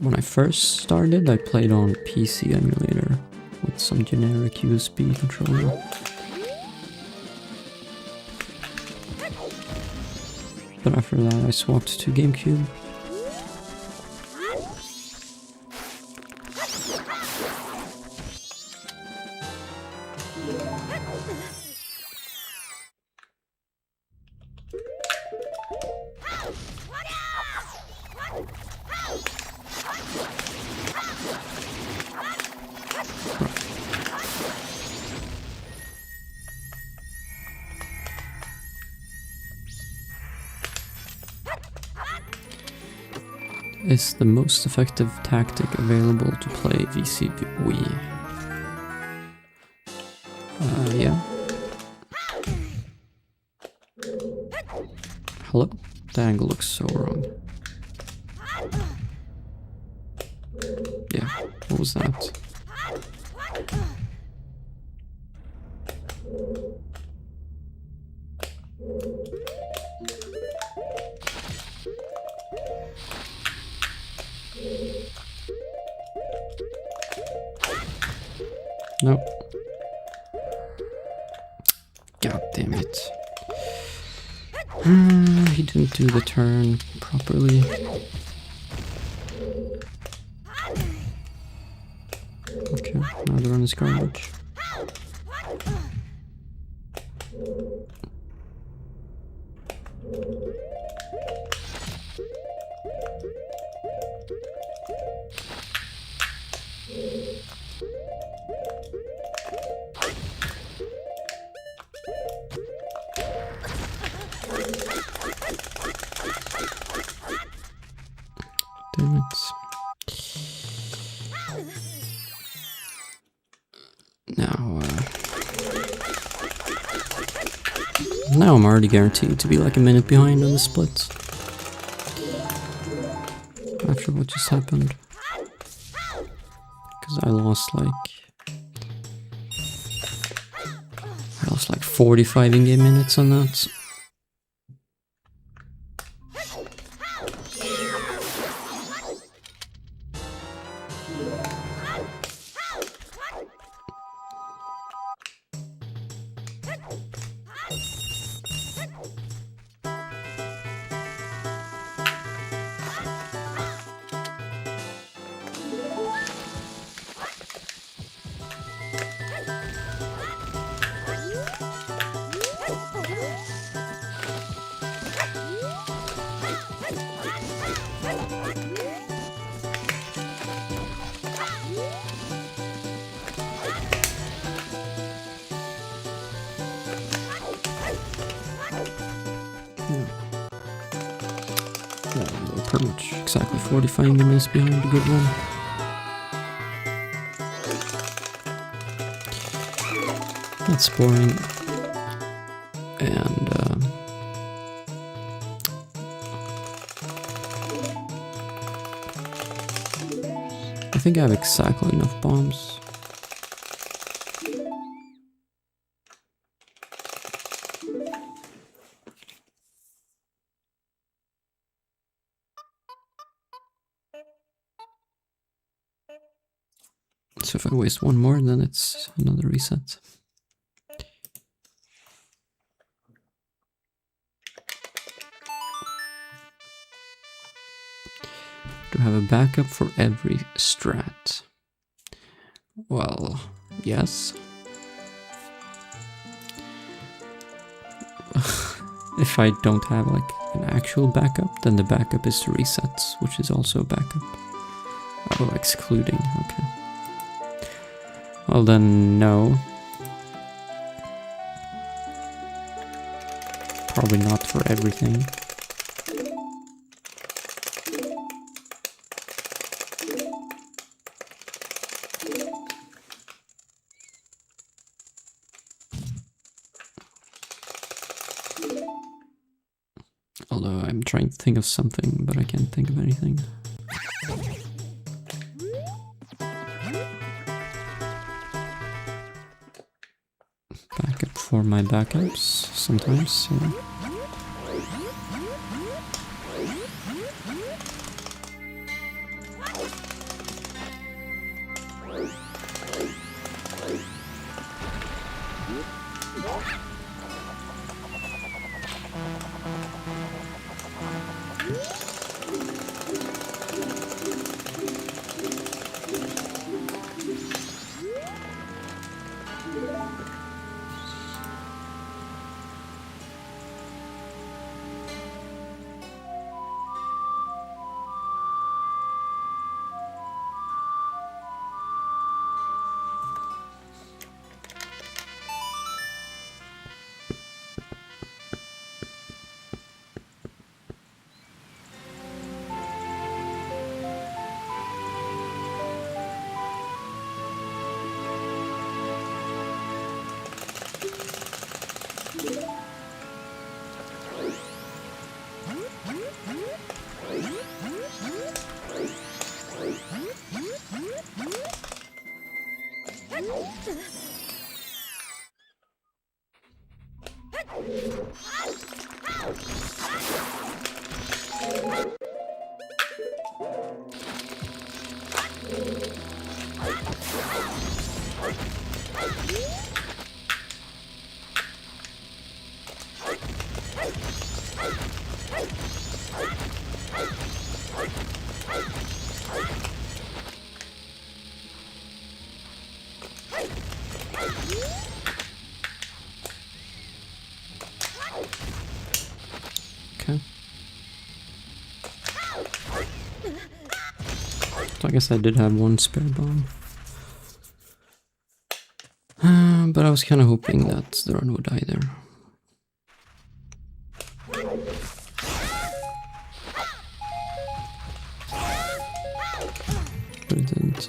When I first started, I played on PC emulator with some generic USB controller. But after that, I swapped to GameCube. Is the most effective tactic available to play VCV? Yeah. Hello? The angle looks so wrong. Yeah, what was that? Nope. God damn it. He didn't do the turn properly. Okay, now the run is garbage. Damn it. Now I'm already guaranteed to be like a minute behind on the splits. After what just happened. Because I lost like 45 in-game minutes on that. Pretty much exactly 45 minutes behind a good one. That's boring. And I think I have exactly enough bombs. So if I waste one more, then it's another reset. Do I have a backup for every strat? Well, yes. If I don't have like an actual backup, then the backup is the resets, which is also a backup. Oh, excluding, okay. Well then, no. Probably not for everything. Although I'm trying to think of something, but I can't think of anything. Backup for my backups, sometimes, yeah. Okay. So I guess I did have one spare bomb. But I was kind of hoping that the run would die there. But it didn't.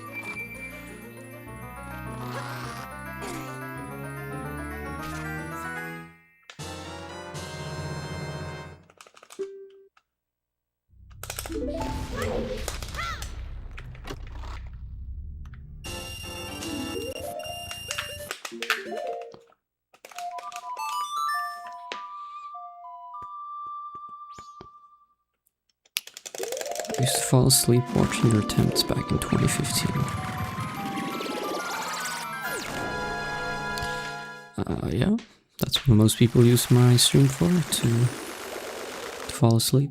I used to fall asleep watching your attempts back in 2015. Yeah, that's what most people use my stream for, to fall asleep.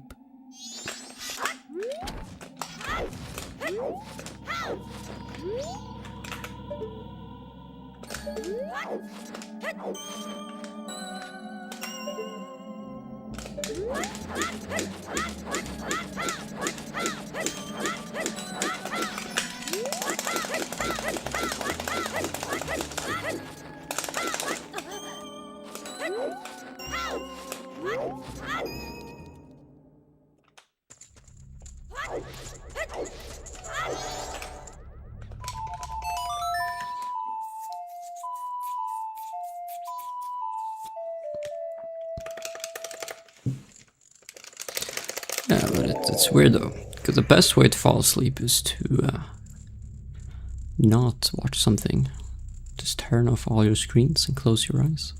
Yeah, but it's weird though, because the best way to fall asleep is to not watch something. Just turn off all your screens and close your eyes.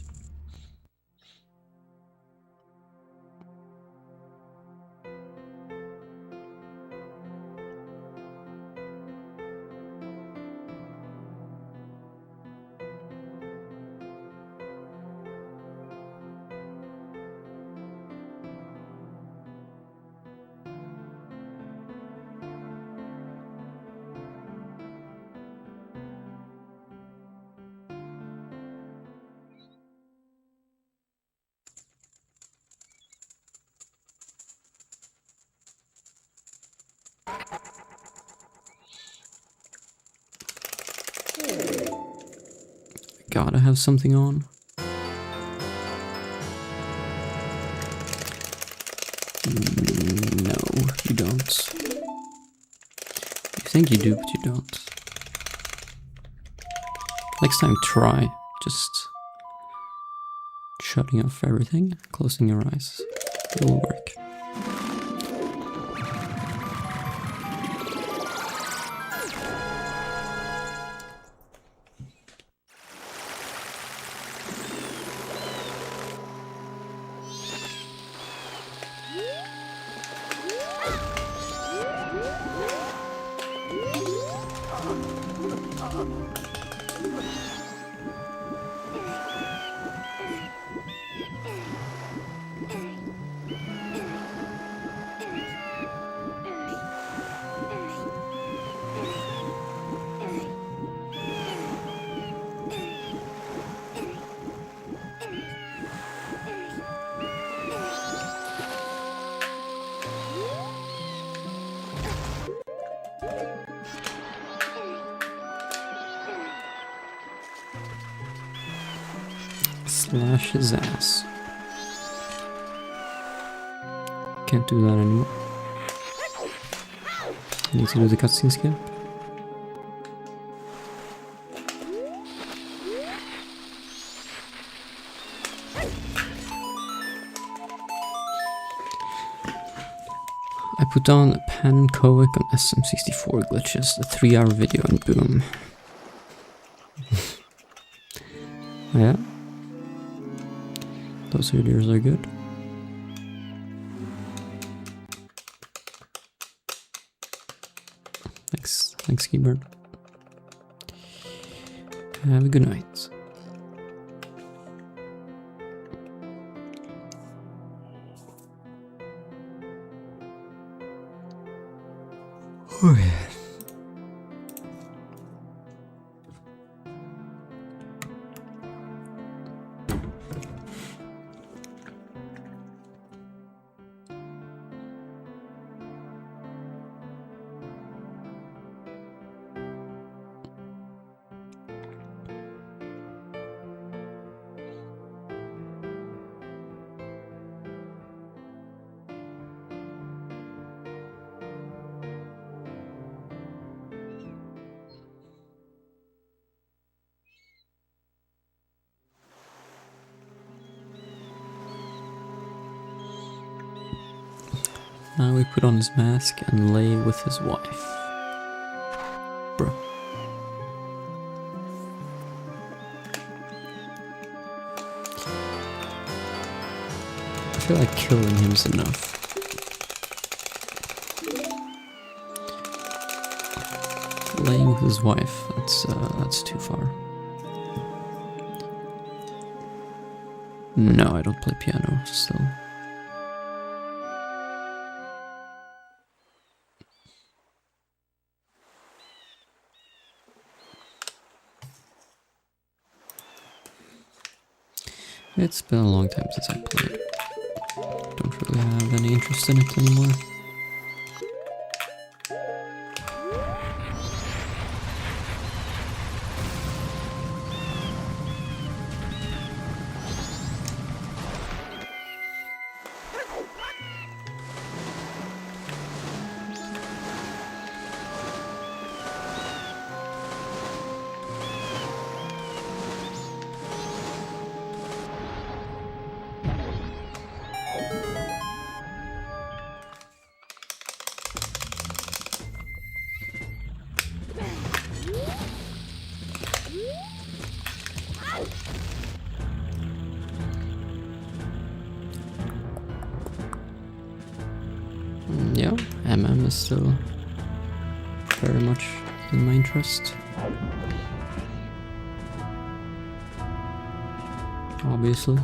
Gotta have something on. No, you don't. You think you do, but you don't. Next time, try just shutting off everything, closing your eyes. It will work. Slash his ass. Can't do that anymore. Need to do the cutscene skip. I put on a Pan Kovic on SM64 glitches, a 3-hour video, and boom. Yeah. Those videos are good. Thanks, keyboard. Have a good night. Oh yeah. Now we put on his mask and lay with his wife. Bro. I feel like killing him is enough. Laying with his wife, that's too far. No, I don't play piano still. It's been a long time since I played. Don't really have any interest in it anymore. Yeah, MM is still very much in my interest. Obviously.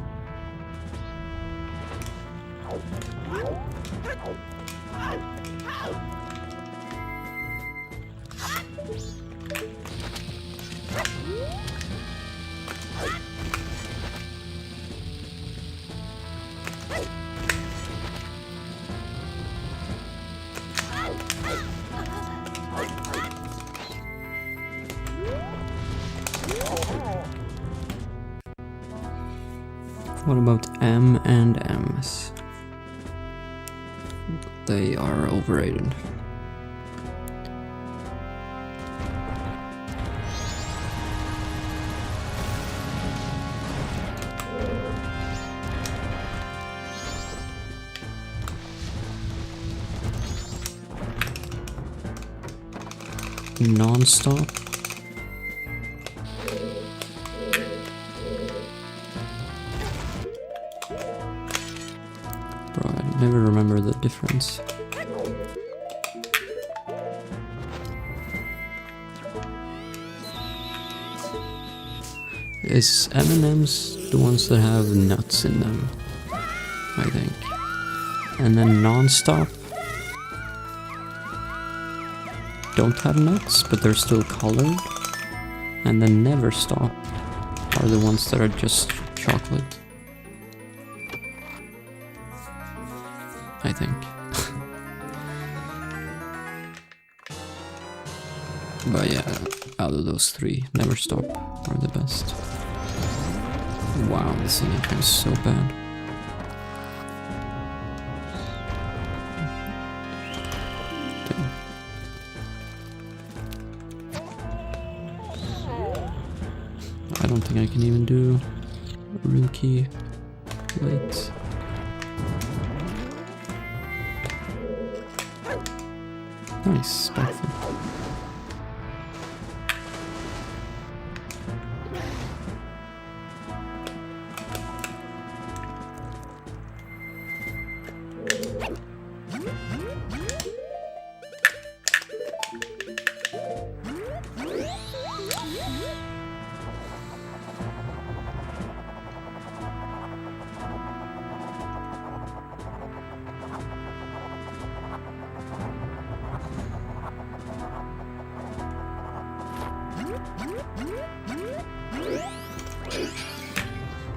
What about M and M's? They are overrated. Non-stop. Bro, I never remember the difference. Is M&M's the ones that have nuts in them? I think. And then non-stop don't have nuts, but they're still colored. And then never stop are the ones that are just chocolate. I think. But yeah, out of those three, never stop are the best. Wow, the singing time is so bad. I don't think I can even do room key late. Nice, backflip.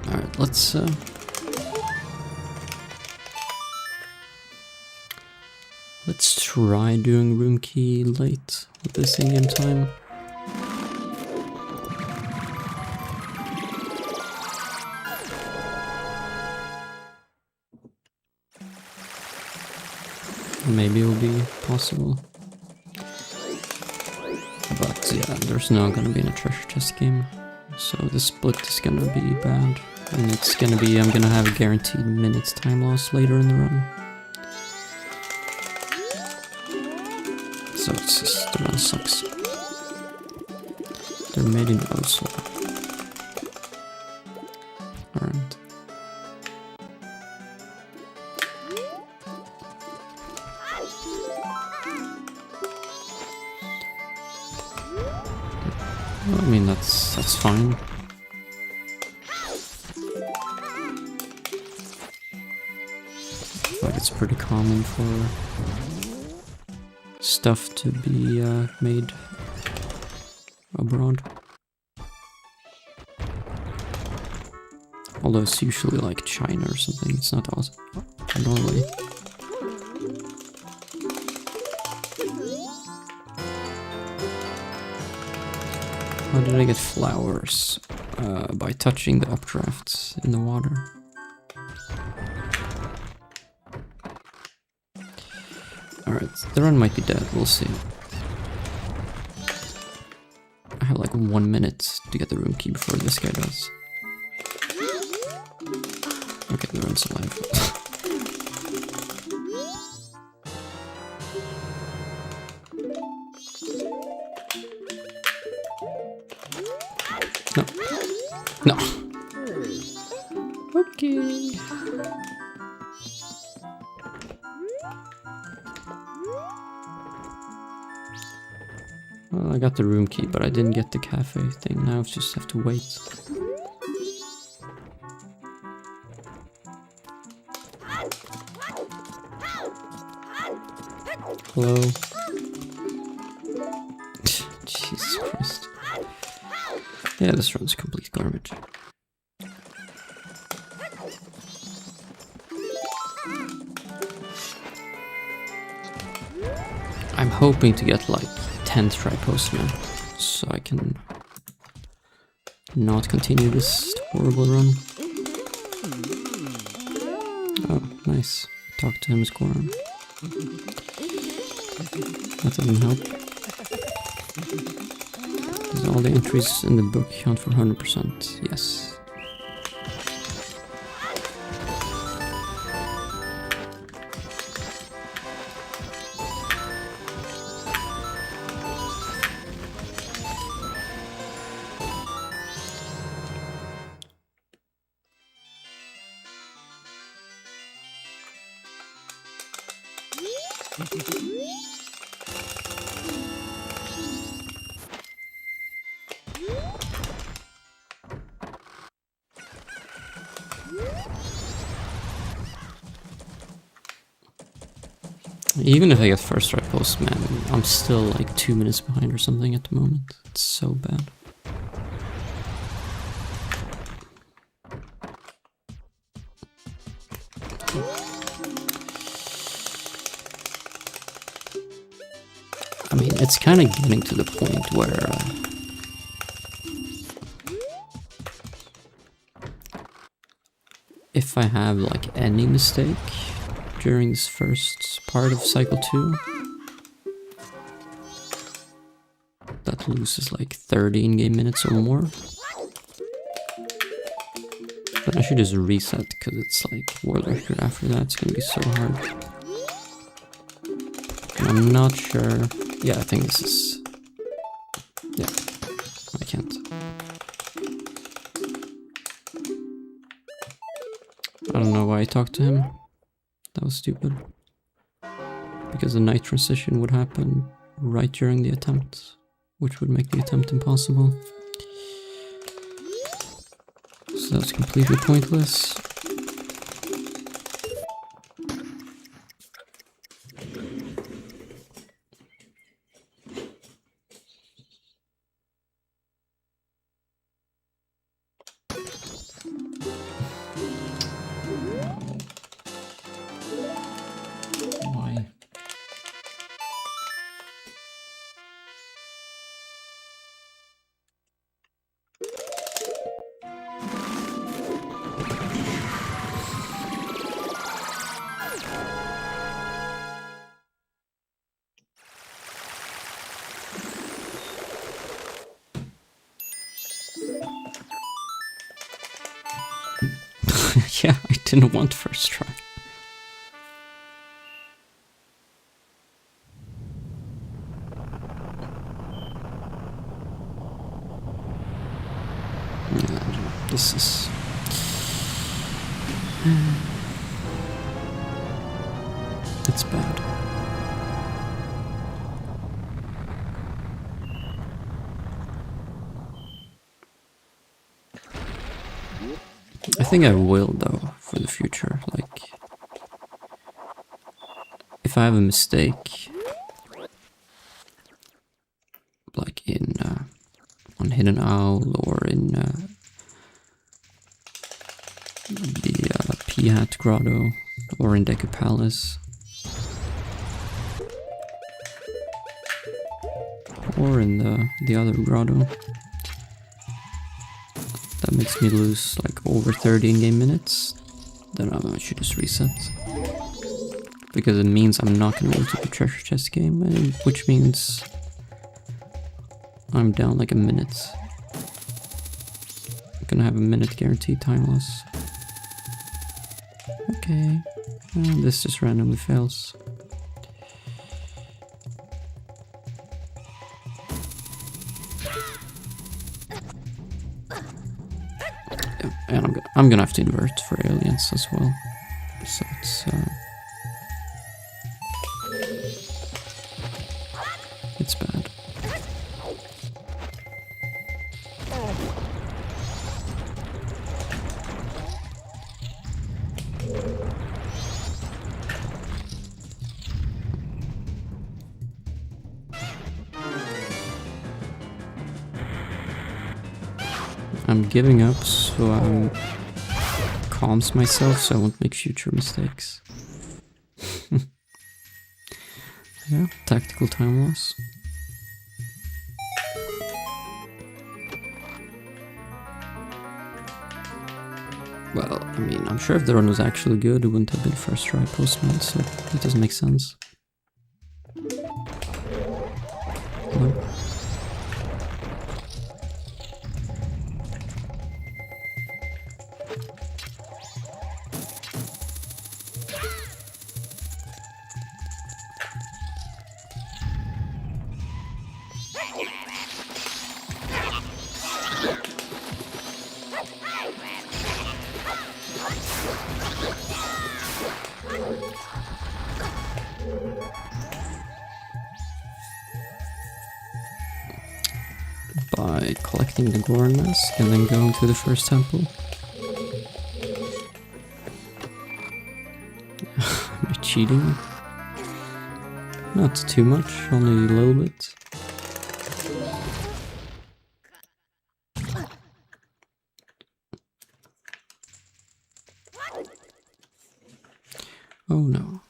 Alright, let's try doing room key late with this in-game time. Maybe it'll be possible. But yeah, there's not gonna be in a treasure chest game. So the split is gonna be bad. And it's gonna be, I'm gonna have a guaranteed minutes time loss later in the run. So it's just, the run sucks. They're made in Oslo. Alright. Well, I mean, that's fine. Like, it's pretty common for stuff to be made abroad. Although it's usually like China or something, it's not awesome. Norway. How did I get flowers? By touching the updrafts in the water. Alright, the run might be dead, we'll see. I have like 1 minute to get the room key before this guy does. Okay, the run's alive. No. No. Okay. Well, I got the room key, but I didn't get the cafe thing. Now I just have to wait. Hello? Jesus Christ. Yeah, this run's complete garbage. I'm hoping to get like 10th try postman, so I can not continue this horrible run. Nice. Talk to him, Scorum. That doesn't help. Does all the entries in the book count for 100%? Yes. Even if I get first try post, man, I'm still like 2 minutes behind or something at the moment. It's so bad. I mean, it's kind of getting to the point where if I have like any mistake during this first part of cycle 2, that loses like 30 in-game minutes or more. But I should just reset, because it's like world record after that, it's gonna be so hard. And I'm not sure. Yeah, I think this is... Yeah, I can't. I don't know why I talked to him. That was stupid. Because the night transition would happen right during the attempt, which would make the attempt impossible. So that's completely pointless. Why? Yeah, I didn't want first try. Yeah, this is... It's bad. I think I will, though, for the future. Like, if I have a mistake, like in on Hidden Owl or in the P-Hat Grotto or in Deku Palace, or in the other grotto, that makes me lose like over 30 in-game minutes, then I should just reset. Because it means I'm not going to be able to do the treasure chest game, which means I'm down like a minute. I'm gonna have a minute guaranteed time loss. Okay, and this just randomly fails. Yeah, and I'm gonna have to invert for aliens as well. So it's bad. I'm giving up so I calms myself so I won't make future mistakes. Yeah, tactical time loss. Well, I mean, I'm sure if the run was actually good, it wouldn't have been first try post-mod, so it doesn't make sense. Hello? By collecting the Goron mask and then going to the first temple. Am I cheating? Not too much, only a little bit. Oh no.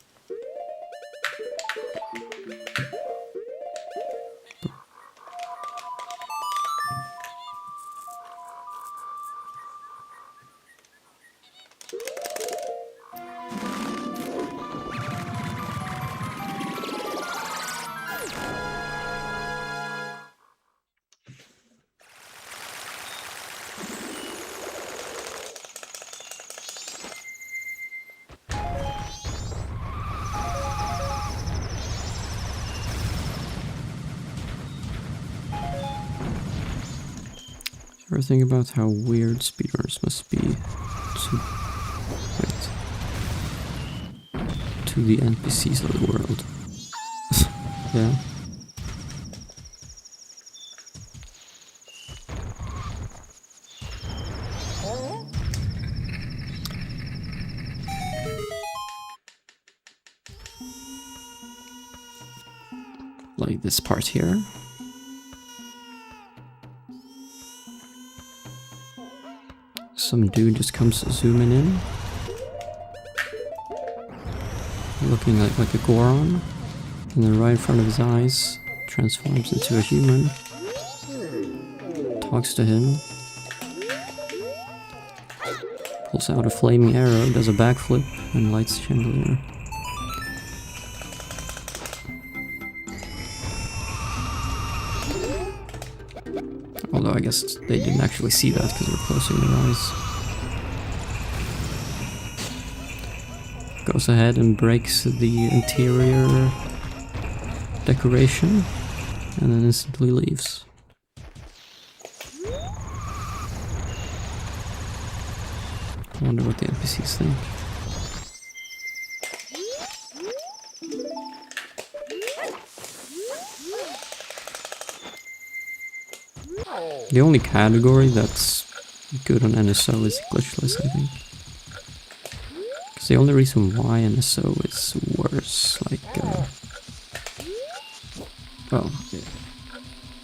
Ever think about how weird speedrunners must be to the NPCs of the world? Yeah. Like this part here. Some dude just comes zooming in, looking like a Goron, and then right in front of his eyes transforms into a human, talks to him, pulls out a flaming arrow, does a backflip, and lights the chandelier. Although I guess they didn't actually see that because they were closing their eyes. Goes ahead and breaks the interior decoration and then instantly leaves. I wonder what the NPCs think. The only category that's good on NSO is glitchless, I think. Because the only reason why NSO is worse, like, well,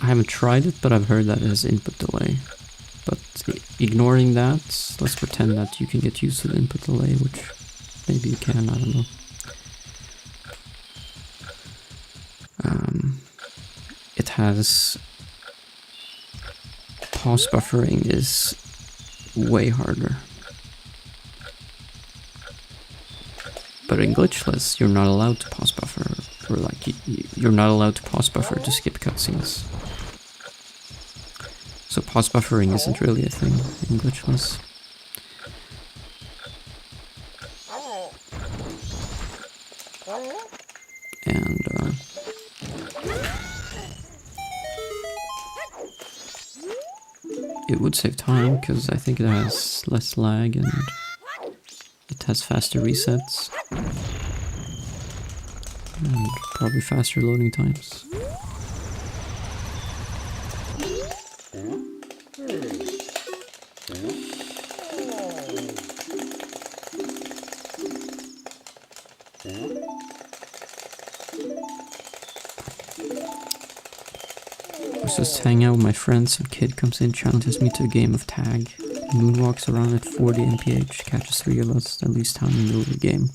I haven't tried it, but I've heard that it has input delay. But ignoring that, let's pretend that you can get used to the input delay, which maybe you can, I don't know. It has... Pause buffering is way harder. But in glitchless, you're not allowed to pause buffer, or like, you're not allowed to pause buffer to skip cutscenes. So pause buffering isn't really a thing in glitchless. And it would save time because I think it has less lag and it has faster resets and probably faster loading times. I was just hanging out with my friends, some kid comes in, challenges me to a game of tag. Moonwalks around at 40 mph, catches 3 of us, then leaves town in the middle of the game.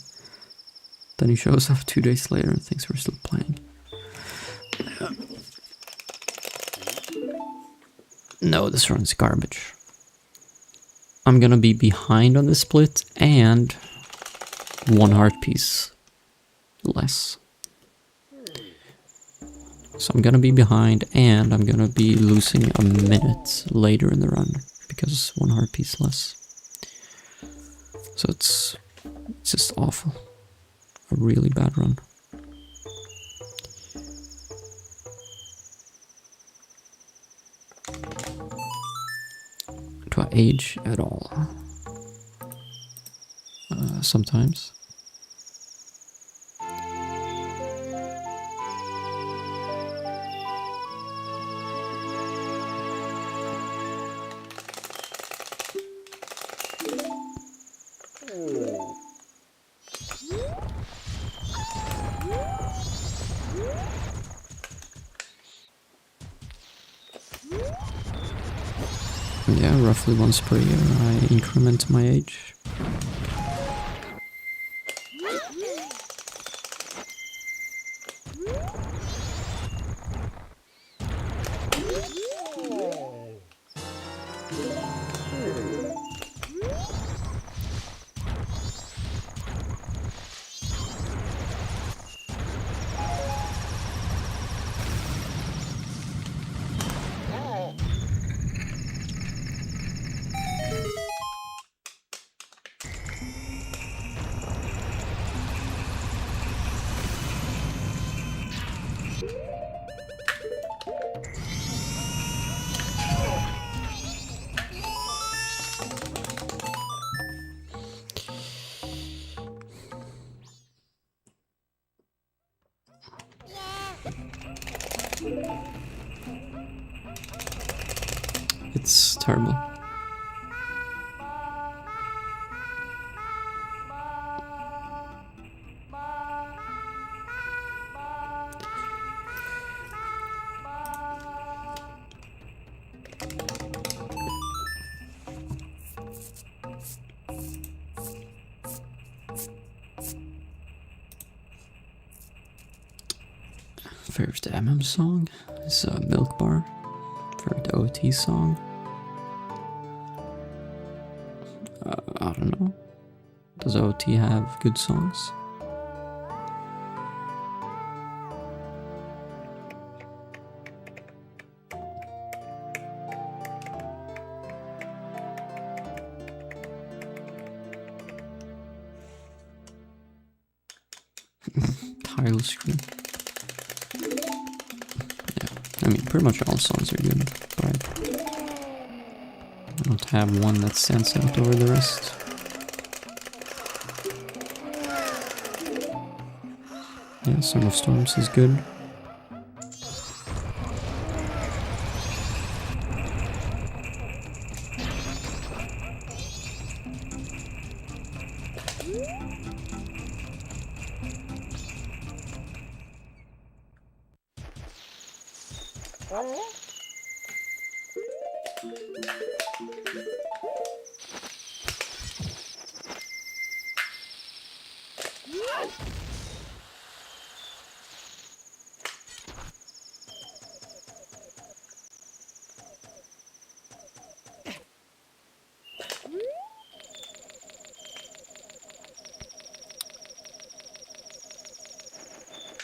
Then he shows up 2 days later and thinks we're still playing. No, this run's garbage. I'm gonna be behind on the split and 1 heart piece less. So I'm gonna be behind and I'm gonna be losing a minute later in the run because 1 heart piece less. So it's just awful. A really bad run. Do I age at all? Sometimes. Yeah, roughly once per year I increment my age. It's terrible. Favorite MM song is Milk Bar. Favorite OT song? I don't know. Does OT have good songs? Tile screen. Yeah, I mean, pretty much all songs are good, but I don't have one that stands out over the rest. Yeah, Song of Storms is good.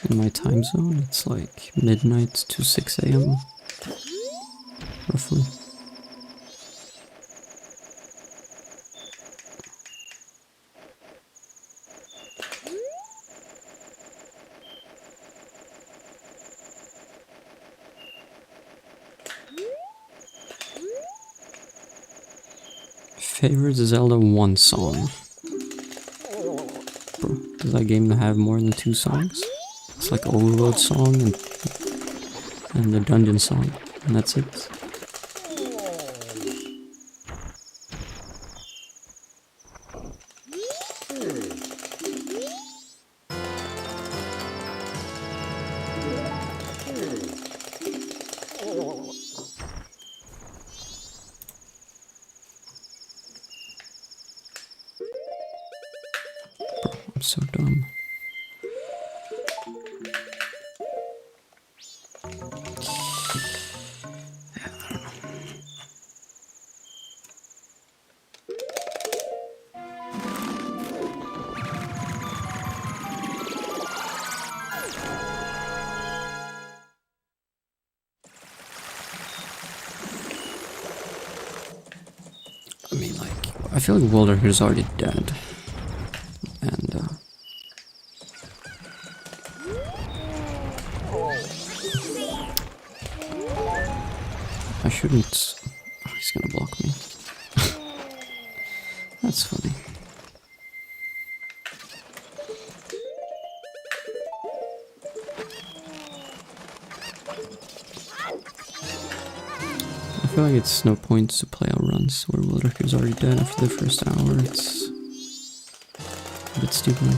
In my time zone, it's like midnight to 6 AM, roughly. Favorite Zelda 1 song. Bro, does that game have more than 2 songs? It's like Overload song and the Dungeon song, and that's it. Bro, I'm so dumb. I feel like Walder is already dead. And I shouldn't... Oh, he's gonna block me. That's funny. I feel like it's no point to play our runs where Wildrick is already dead after the first hour. It's a bit stupid.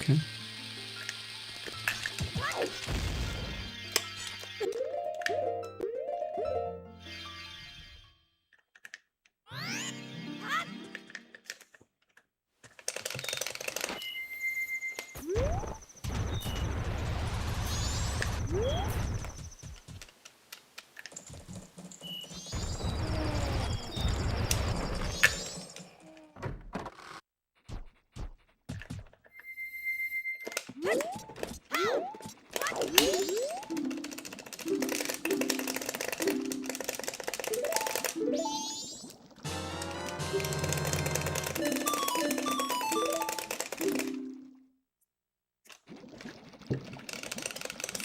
Okay.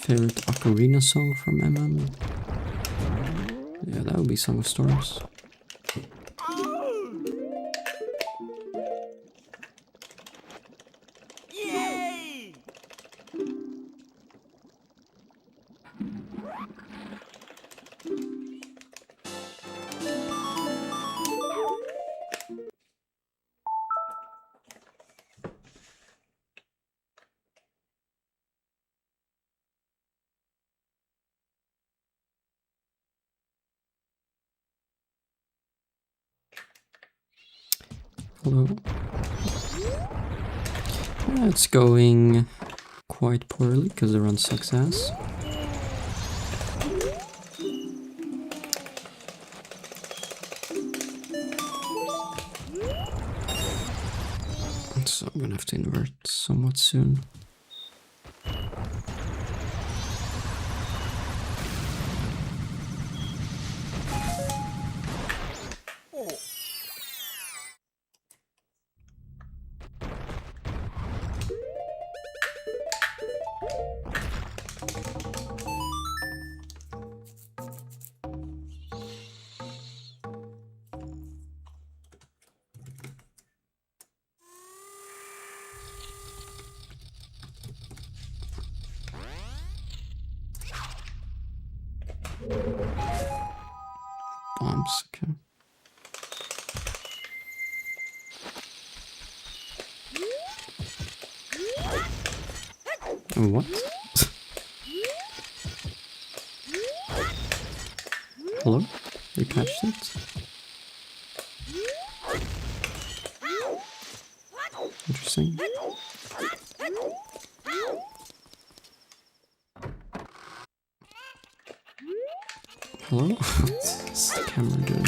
Favorite ocarina song from MM? Yeah, that would be Song of Storms. Yay! Hello. Yeah, it's going quite poorly because the run sucks ass. So I'm gonna have to invert somewhat soon. Bombs, okay. Oh, what? Hello? You catched it? Interesting. Hello? What's the camera doing?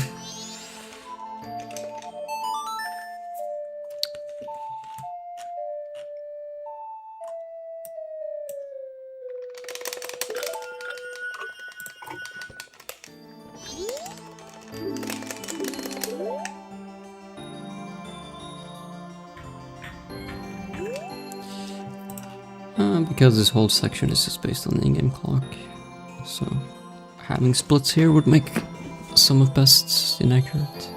Because this whole section is just based on the in-game clock, so having splits here would make some of best inaccurate.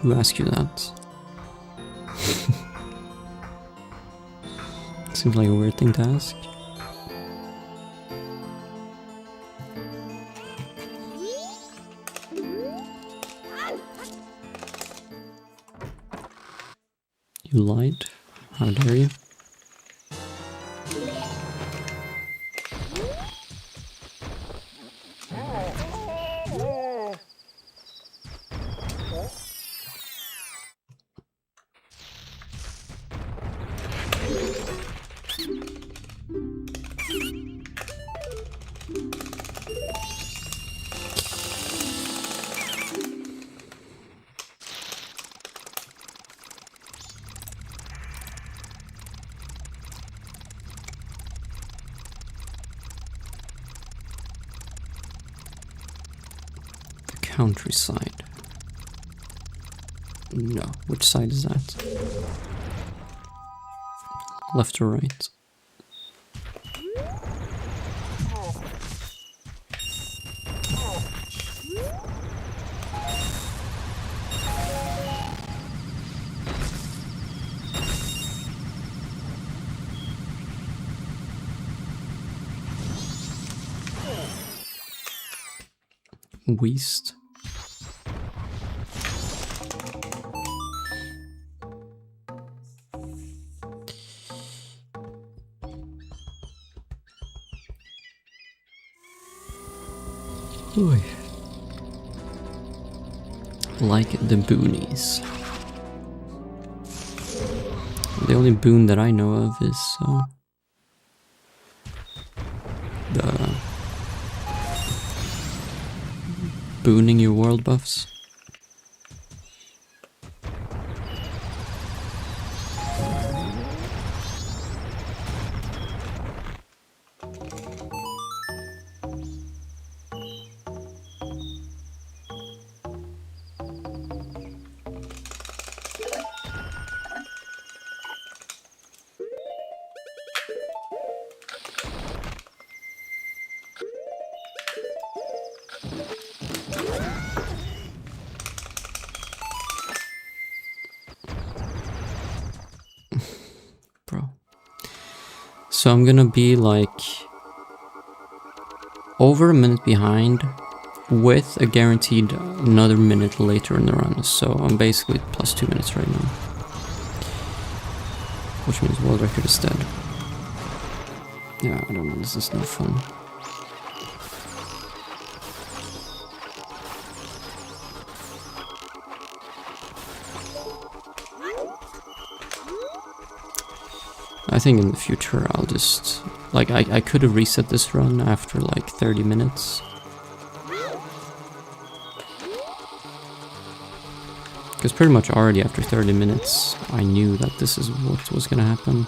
Who asked you that? Seems like a weird thing to ask. You lied. How dare you? Countryside. No, which side is that? Left or right? West. Oy. Like the boonies. The only boon that I know of is the booning your world buffs. Bro. So I'm gonna be like over a minute behind with a guaranteed another minute later in the run. So I'm basically plus 2 minutes right now. Which means world record is dead. Yeah, I don't know, this is no fun. I think in the future I'll just... Like, I could have reset this run after like 30 minutes. Because pretty much already after 30 minutes I knew that this is what was gonna happen.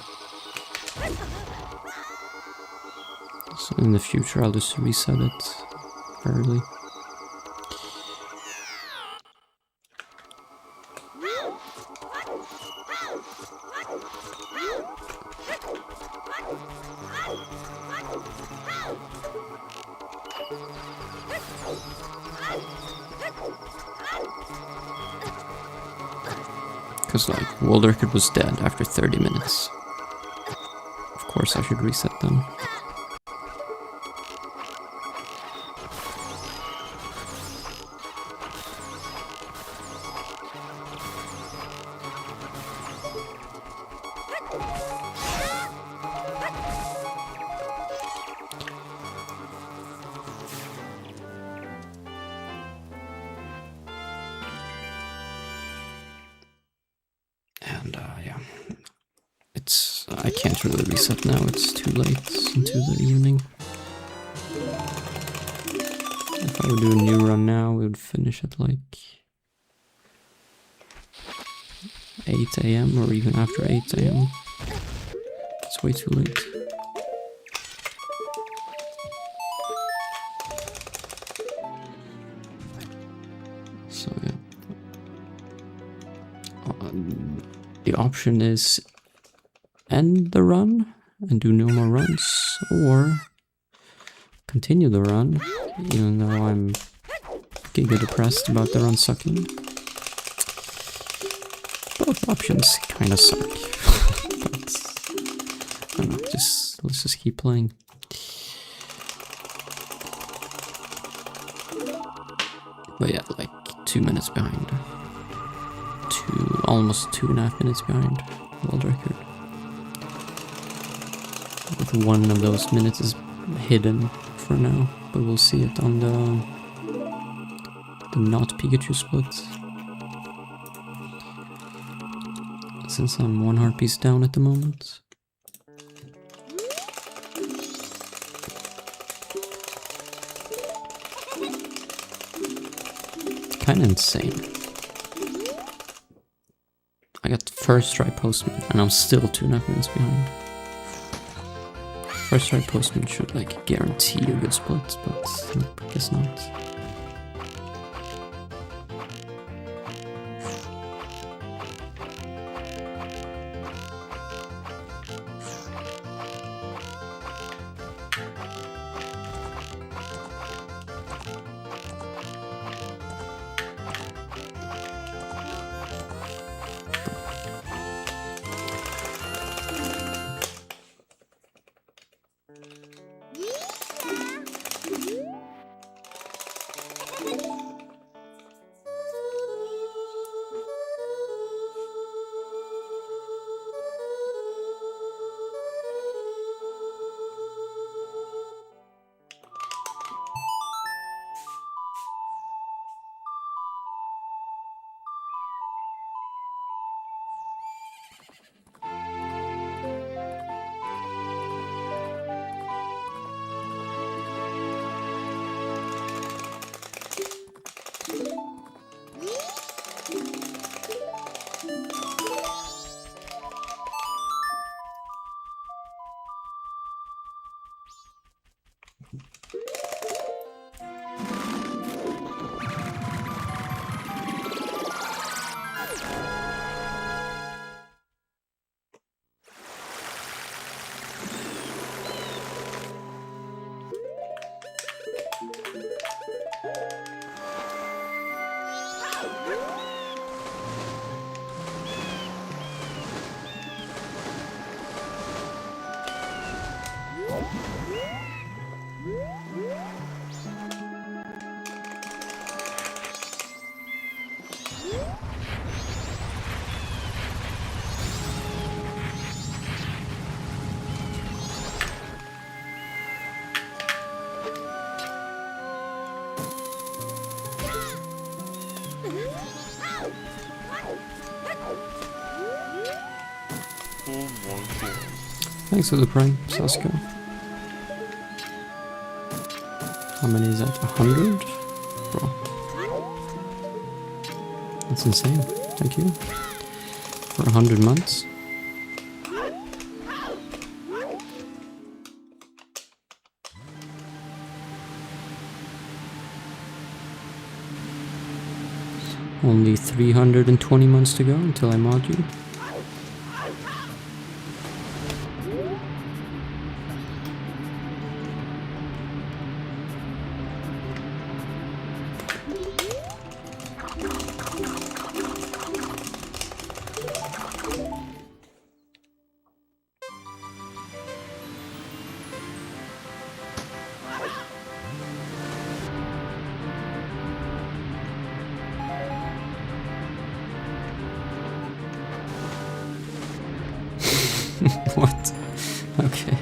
So in the future I'll just reset it early. Because like world record was dead after 30 minutes. Of course I should reset them. Yeah, I can't really reset now, it's too late into the evening. If I would do a new run now, we would finish at like 8 AM or even after 8 AM. It's way too late. So yeah. The option is end the run and do no more runs, or continue the run, even though I'm giga depressed about the run sucking. Both options kind of suck, but I don't know, let's just keep playing. But yeah, like 2 minutes behind. almost 2.5 minutes behind world record. With one of those minutes is hidden for now, but we'll see it on the not Pikachu splits. Since I'm 1 heart piece down at the moment. Kinda insane. I got first try postman and I'm still 2.5 minutes behind. First try postman should like guarantee a good split, but nope, I guess not. Thanks for the prime, Sasuke. How many is that? 100? Bro. That's insane. Thank you. For 100 months. Only 320 months to go until I mod you. What? Okay.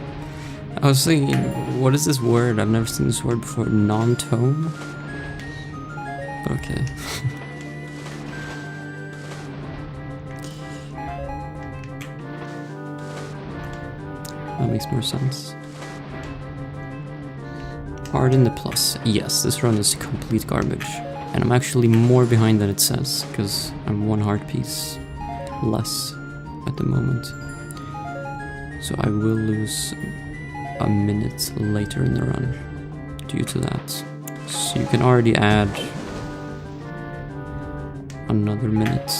I was thinking, what is this word? I've never seen this word before. Non-tone? Okay. That makes more sense. Hard in the plus. Yes, this run is complete garbage. And I'm actually more behind than it says, because I'm 1 heart piece less at the moment. So I will lose a minute later in the run due to that. So you can already add another minute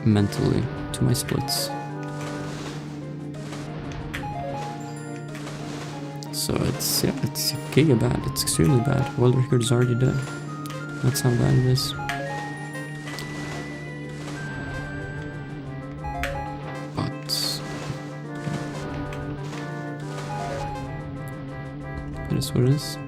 mentally to my splits. So it's giga bad, it's extremely bad. World record is already dead. That's how bad it is. It is what it is.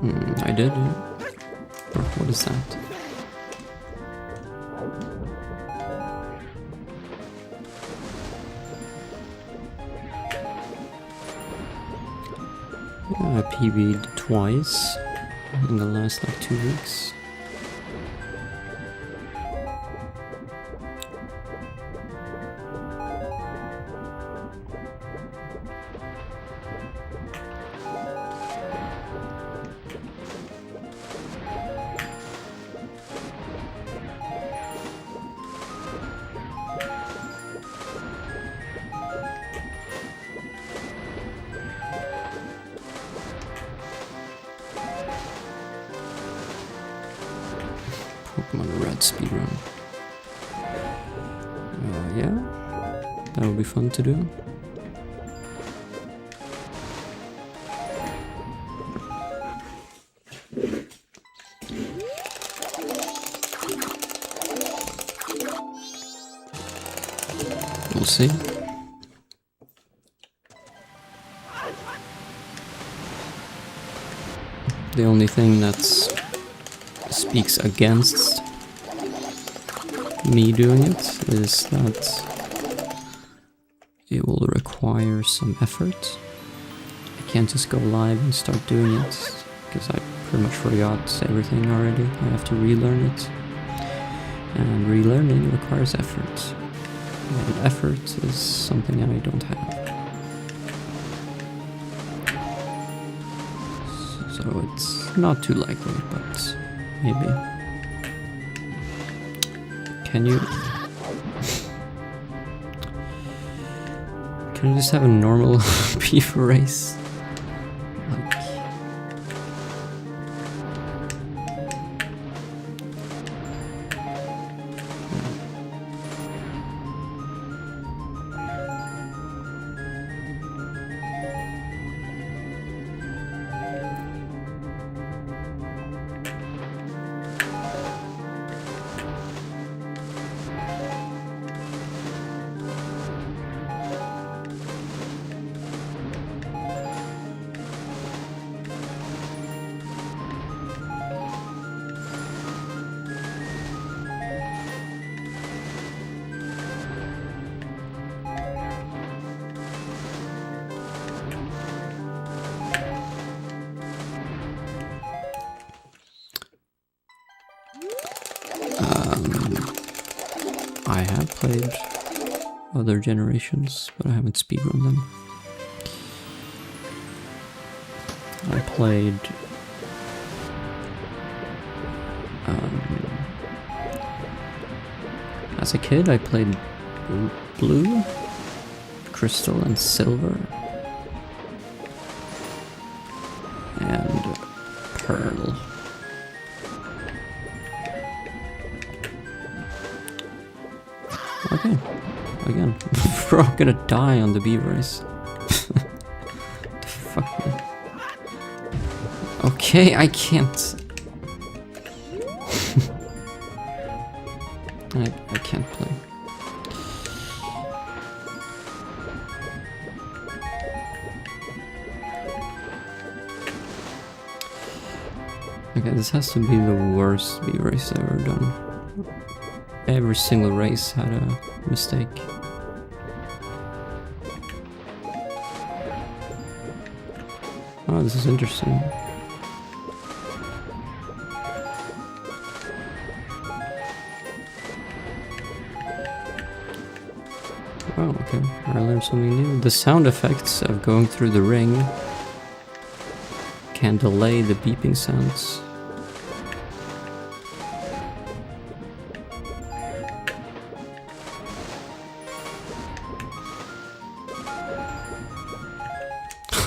I did, yeah. Oh, what is that? Yeah, I PB'd twice in the last like 2 weeks. Pokemon Red Speedrun. Yeah, that would be fun to do. We'll see. The only thing that speaks against me doing it is that it will require some effort. I can't just go live and start doing it because I pretty much forgot everything already. I have to relearn it, and relearning requires effort, and effort is something I don't have. So it's not too likely, but maybe. Can you just have a normal beef race? Like, I have played other generations, but I haven't speedrun them. I played as a kid I played Blue, Crystal and Silver, and Pearl. Okay, again, we're all gonna die on the bee race. Fuck me. Okay, I can't. I can't play. Okay, this has to be the worst bee race I've ever done. Every single race had a mistake. Oh, this is interesting. Oh, okay. I learned something new. The sound effects of going through the ring can delay the beeping sounds.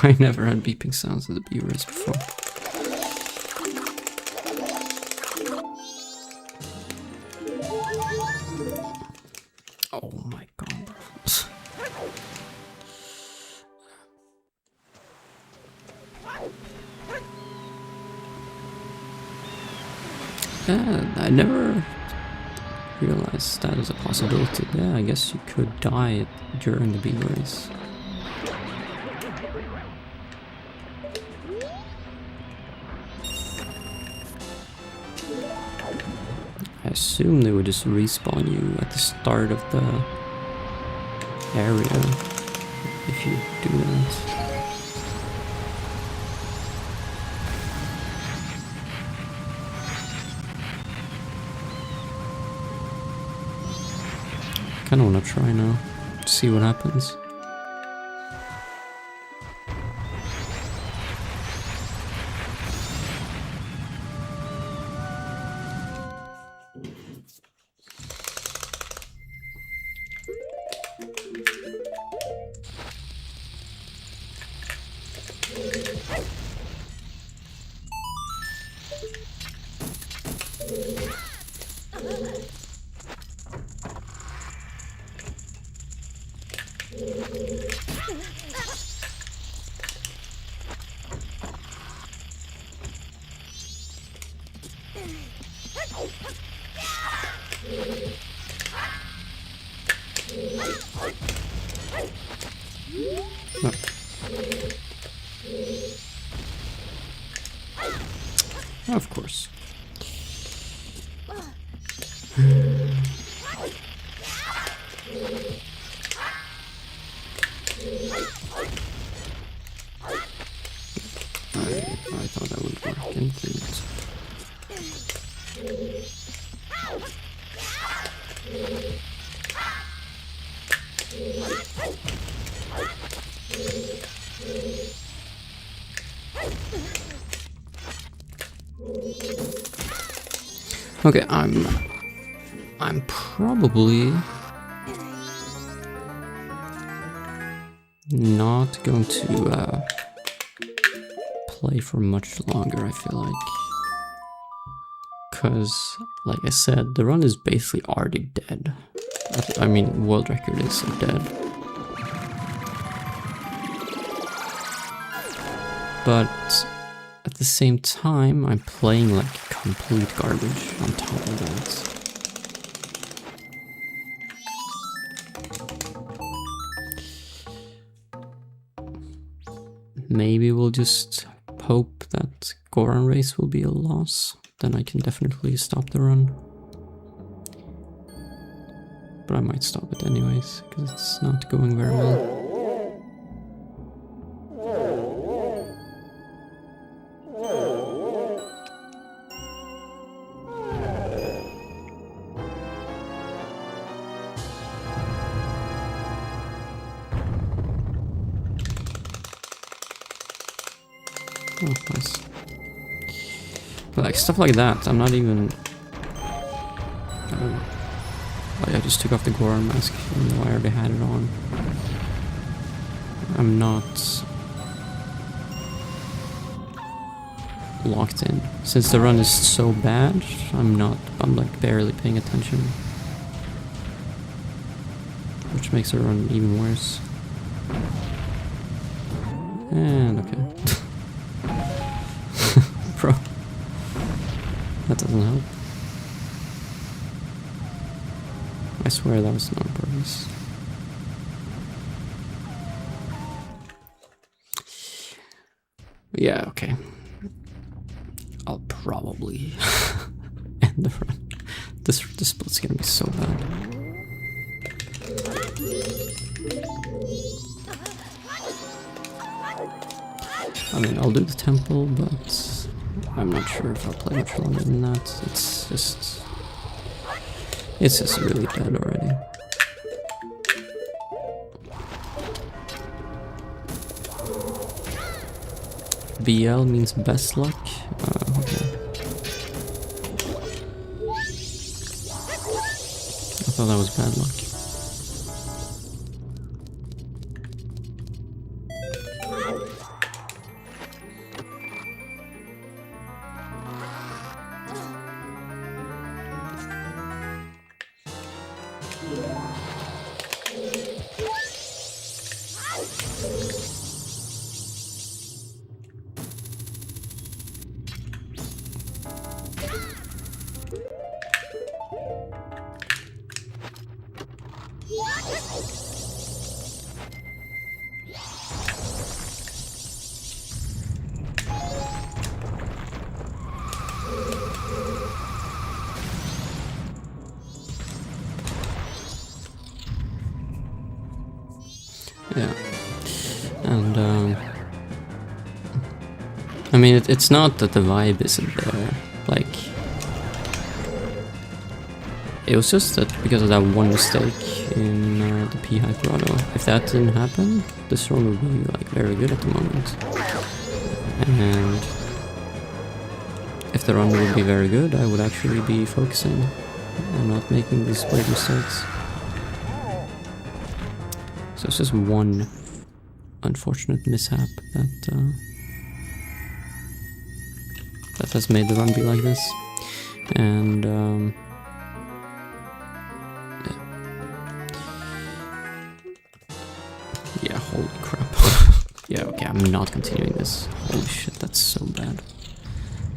I never had beeping sounds at the bee race before. Oh my god. Yeah, I never realized that was a possibility. Yeah, I guess you could die during the bee race. I assume they would just respawn you at the start of the area if you do that. I kinda wanna try now, see what happens. No. Of course. I thought that would work and didn't. Okay, I'm probably not going to play for much longer, I feel like. Because, like I said, the run is basically already dead. I mean, world record is dead. But at the same time, I'm playing like complete garbage on top of that. Maybe we'll just hope that Goran race will be a loss. Then I can definitely stop the run. But I might stop it anyways, because it's not going very well. Oh, nice. But like stuff like that, I'm not even... Like I just took off the Goran mask, even though I already had it on. I'm not locked in. Since the run is so bad, I'm like barely paying attention. Which makes the run even worse. And okay. Bro. That doesn't help. I swear that was not on purpose. Yeah, okay. I'll probably end the run. This split's gonna be so bad. I mean, I'll do the temple, but I'm not sure if I'll play much longer than that. It's just really dead already. BL means best luck? Okay. I thought that was bad luck. Yeah. And I mean, it's not that the vibe isn't there. Like, it was just that because of that one mistake in the P-High Grotto. If that didn't happen, this run would be like very good at the moment. And if the run would be very good, I would actually be focusing and not making these weird mistakes. So it's just one unfortunate mishap that has made the run be like this. And yeah, holy crap. Yeah, okay, I'm not continuing this. Holy shit, that's so bad.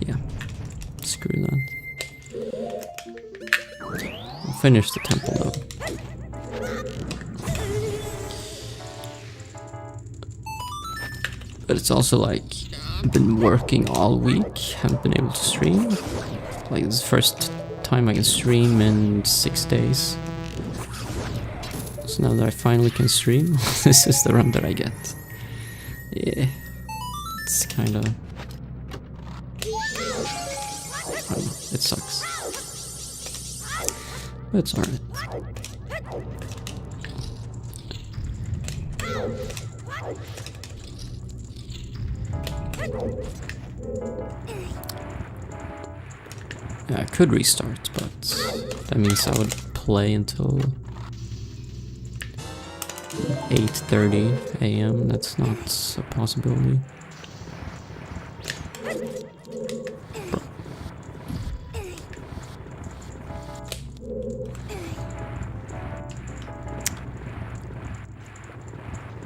Yeah, screw that. I'll finish the temple though. But it's also like, I've been working all week, haven't been able to stream. Like, this is the first time I can stream in 6 days. So now that I finally can stream, this is the run that I get. Yeah, it's kinda... I don't know, it sucks. But it's alright. Yeah, I could restart, but that means I would play until 8:30 AM. That's not a possibility.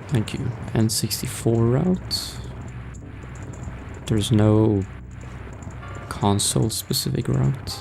Thank you. N64 route. There's no console specific route.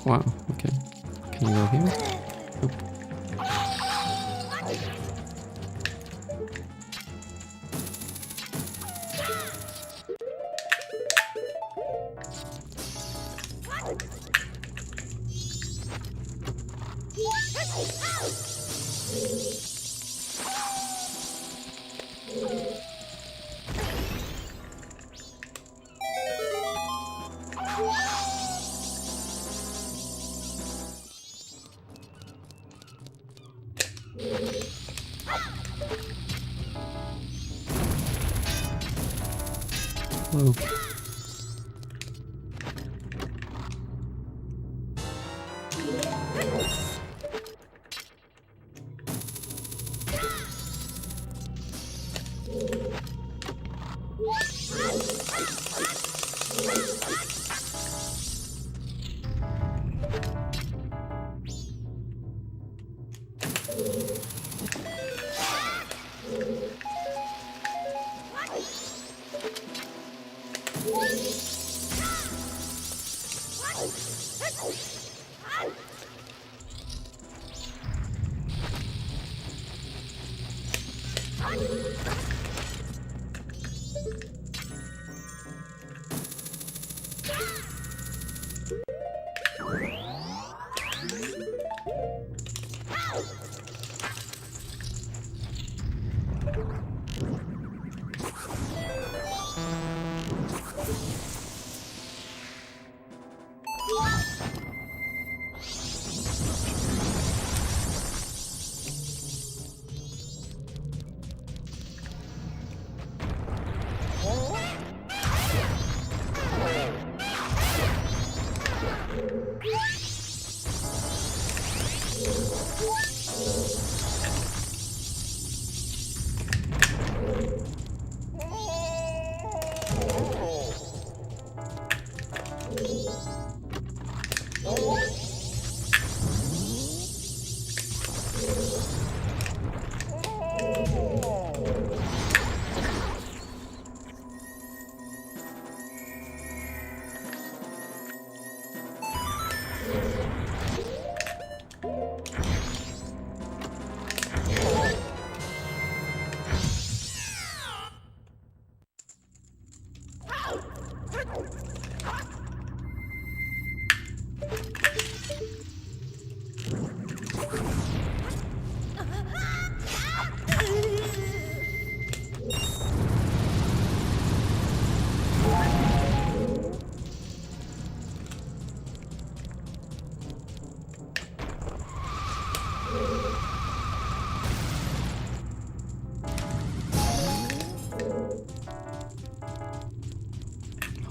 Wow, okay. Can you go here? Nope. Whoa.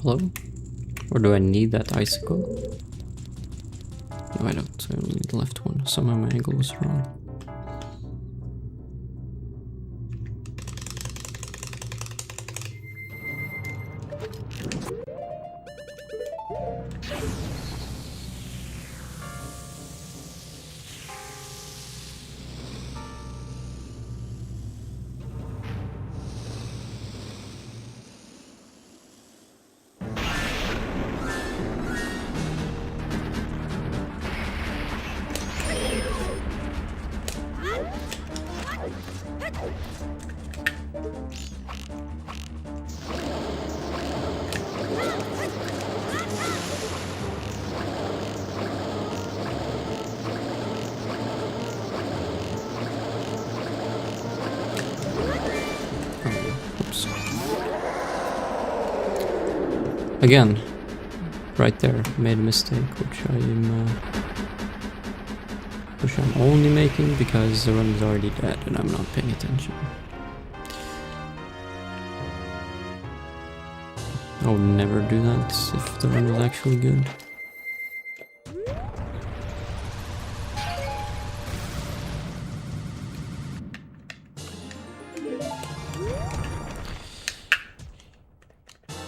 Hello? Or do I need that icicle? No, I don't. I only need the left one. Somehow my angle was wrong. Oops. Again, right there, made a mistake, which I'm only making because the run is already dead and I'm not paying attention. I would never do that if the run was actually good.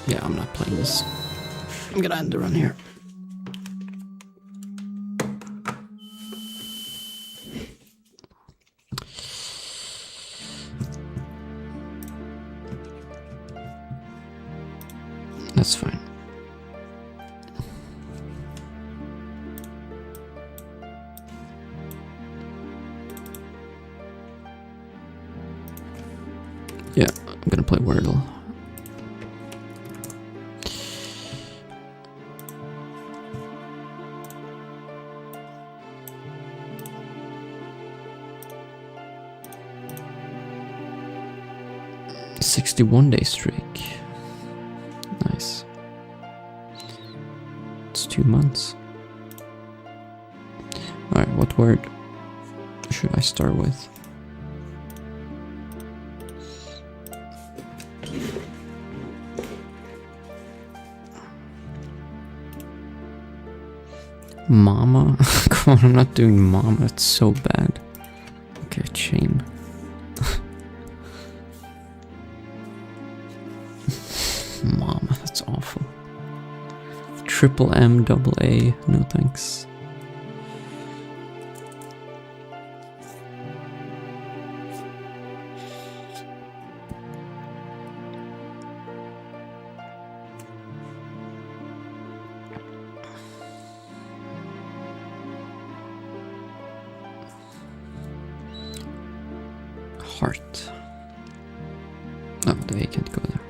Yeah, I'm not playing this. I'm gonna end the run here. That's fine. Yeah, I'm gonna play Wordle. "61-day streak. Nice. It's 2 months. Alright, what word should I start with? Mama? Come on, I'm not doing mama, it's so bad. Okay, chain. Mama, that's awful. Triple M, double A, no thanks. Heart. No, the A can't go there.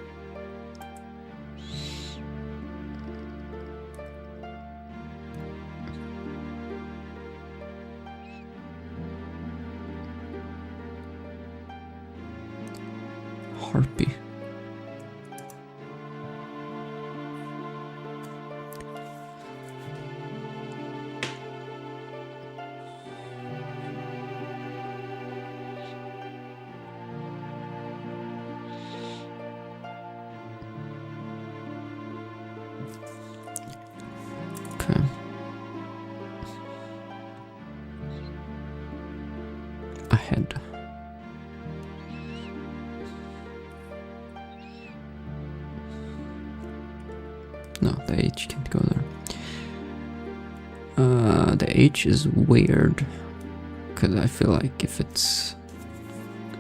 Harpy. Okay. Ahead. No, the H can't go there. H is weird, because I feel like if it's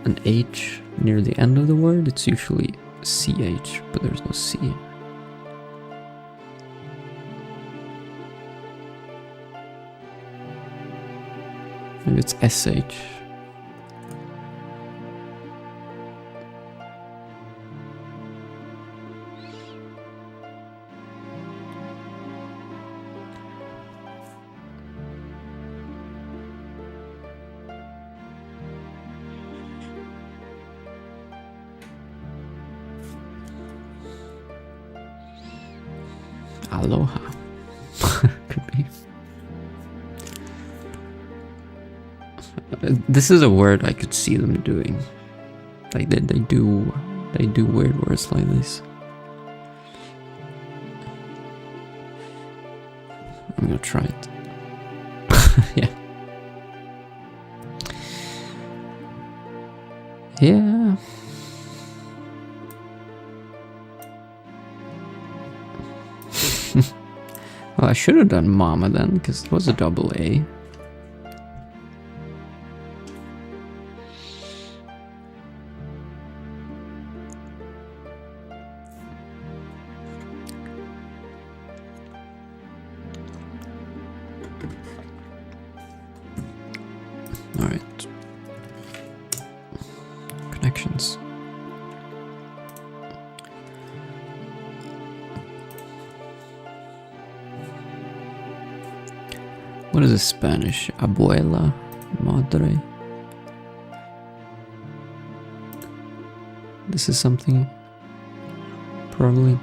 an H near the end of the word, it's usually CH, but there's no C. Maybe it's SH. Aloha. Could be. This is a word I could see them doing. Like they do weird words like this. I'm gonna try it. Yeah. Yeah. Well, I should have done mama then, because it was a double A. Alright. Connections. What is this Spanish? Abuela, madre. This is something, probably.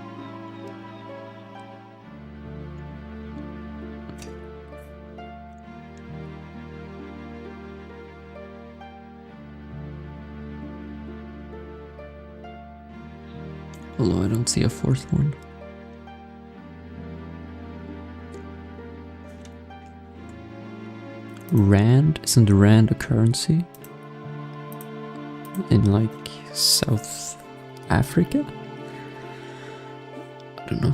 Although I don't see a fourth one. Rand? Isn't Rand a currency? In like South Africa? I don't know.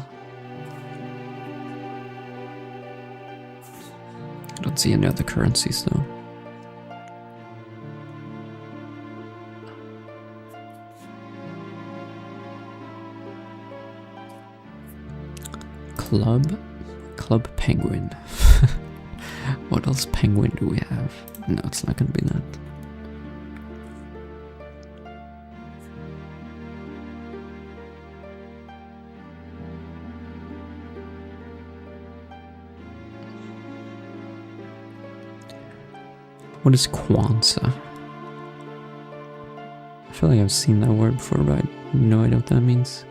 I don't see any other currencies though. Club Penguin. What else penguin do we have? No, it's not gonna be that. What is Kwanzaa? I feel like I've seen that word before, but I have no idea what that means.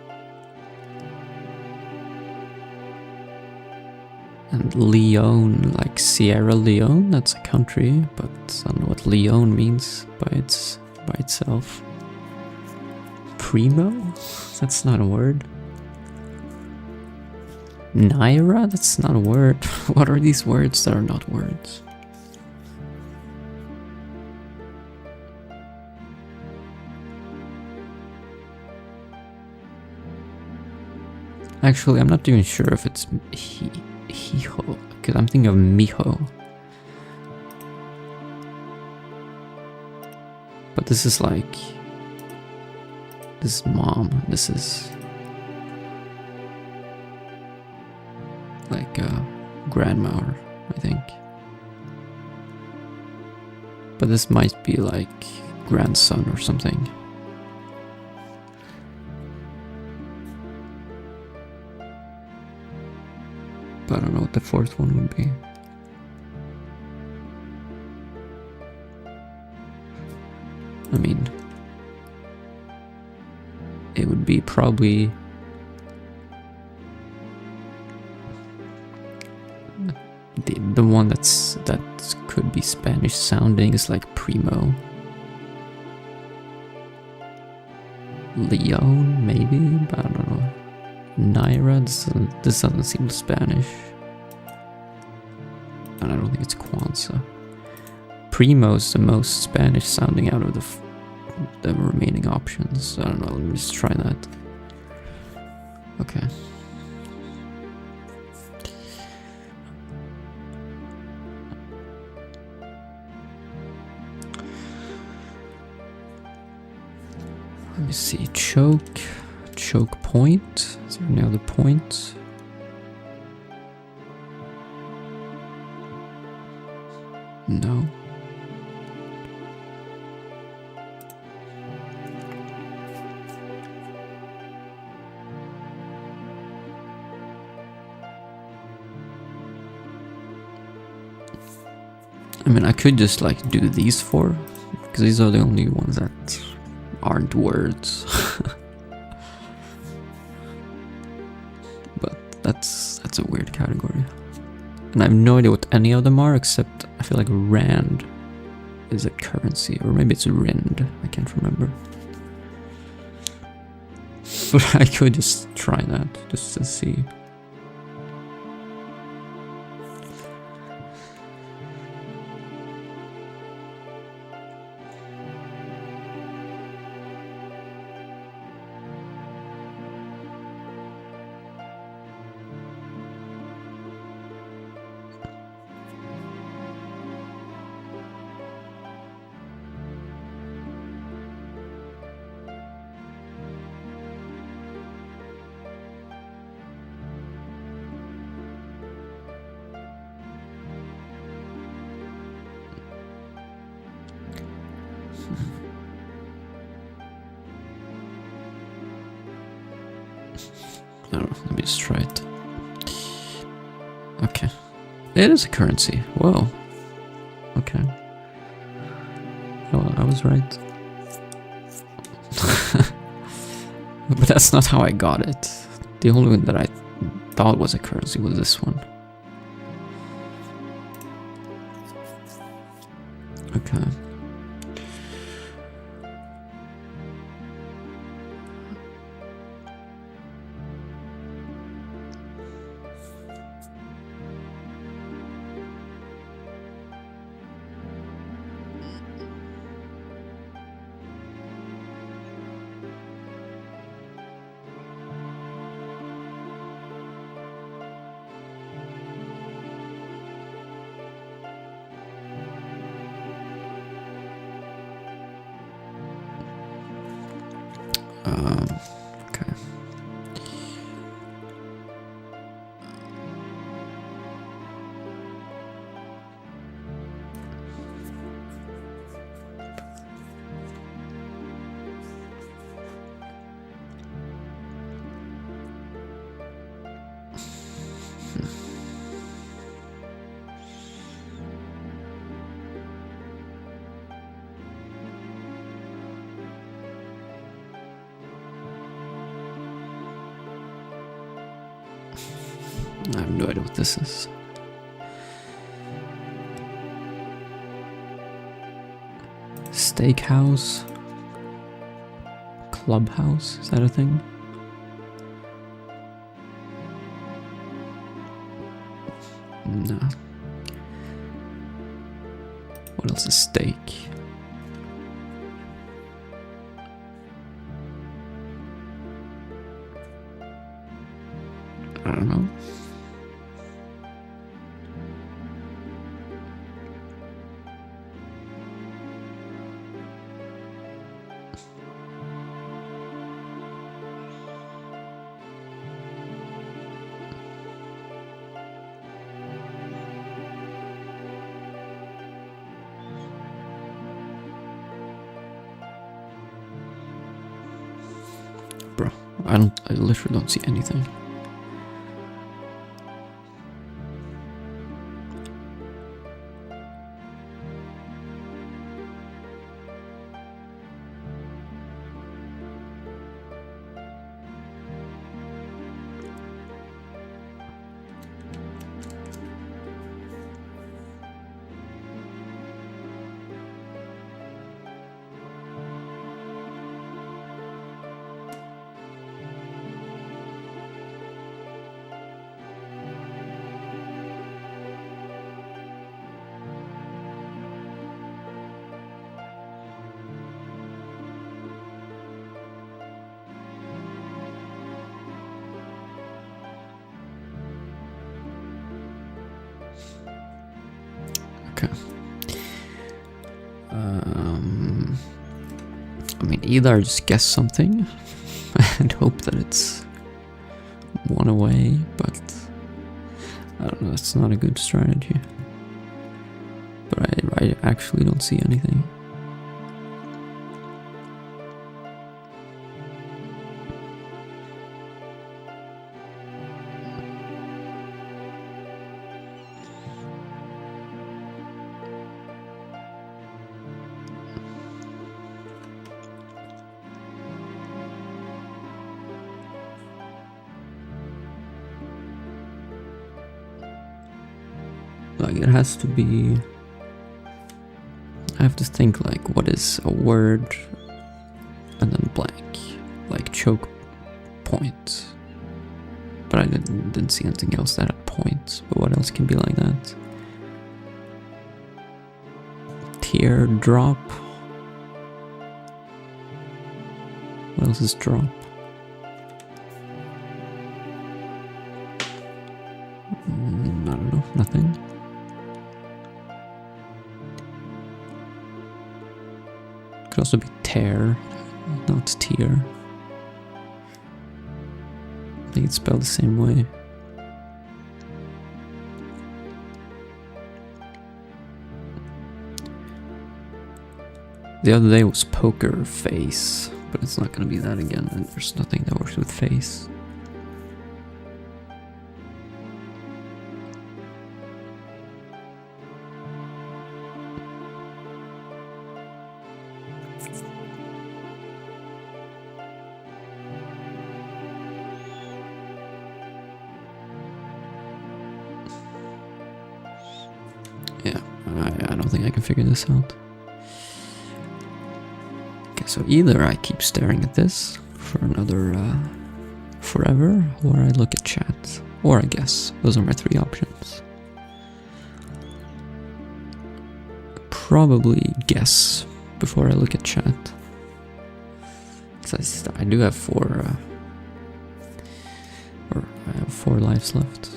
And Leone, like Sierra Leone, that's a country, but I don't know what Leone means by itself. Primo? That's not a word. Naira? That's not a word. What are these words that are not words? Actually, I'm not even sure if it's Hijo, because I'm thinking of Mijo. But this is like... This is mom, this is... like grandma, I think. But this might be like grandson or something. But I don't know what the fourth one would be. I mean, it would be probably the one that could be Spanish sounding is like Primo. Leon, maybe, but I don't know. Naira, this doesn't seem Spanish. And I don't think it's Kwanzaa. Primo's the most Spanish sounding out of the remaining options. I don't know, let me just try that. Okay. Let me see. Choke. Choke point. Is there any other point? No. I mean, I could just like do these four, because these are the only ones that aren't words. But that's a weird category. And I have no idea what any of them are, except I feel like Rand is a currency, or maybe it's Rind, I can't remember. But I could just try that, just to see. I don't know, let me just try it. Okay. It is a currency. Whoa. Okay. Well, I was right. But that's not how I got it. The only one that I thought was a currency was this one. Okay. Okay. I have no idea what this is. Steakhouse? Clubhouse? Is that a thing? No. What else is steak? I don't know. Bro, I literally don't see anything. Okay. I mean, either I just guess something and hope that it's one away, but I don't know, it's not a good strategy. But I actually don't see anything. Like, it has to be... I have to think, like, what is a word and then blank, like choke point. But I didn't see anything else that had points. But what else can be like that? Tear drop. What else is drop? I don't know, nothing. Could also be tear, not tear. I think it's spelled the same way. The other day was poker face, but it's not gonna be that again, and there's nothing that works with face. Yeah, I don't think I can figure this out. Okay, so either I keep staring at this for another forever, or I look at chat, or I guess. Those are my three options. Probably guess before I look at chat. I do have four lives left.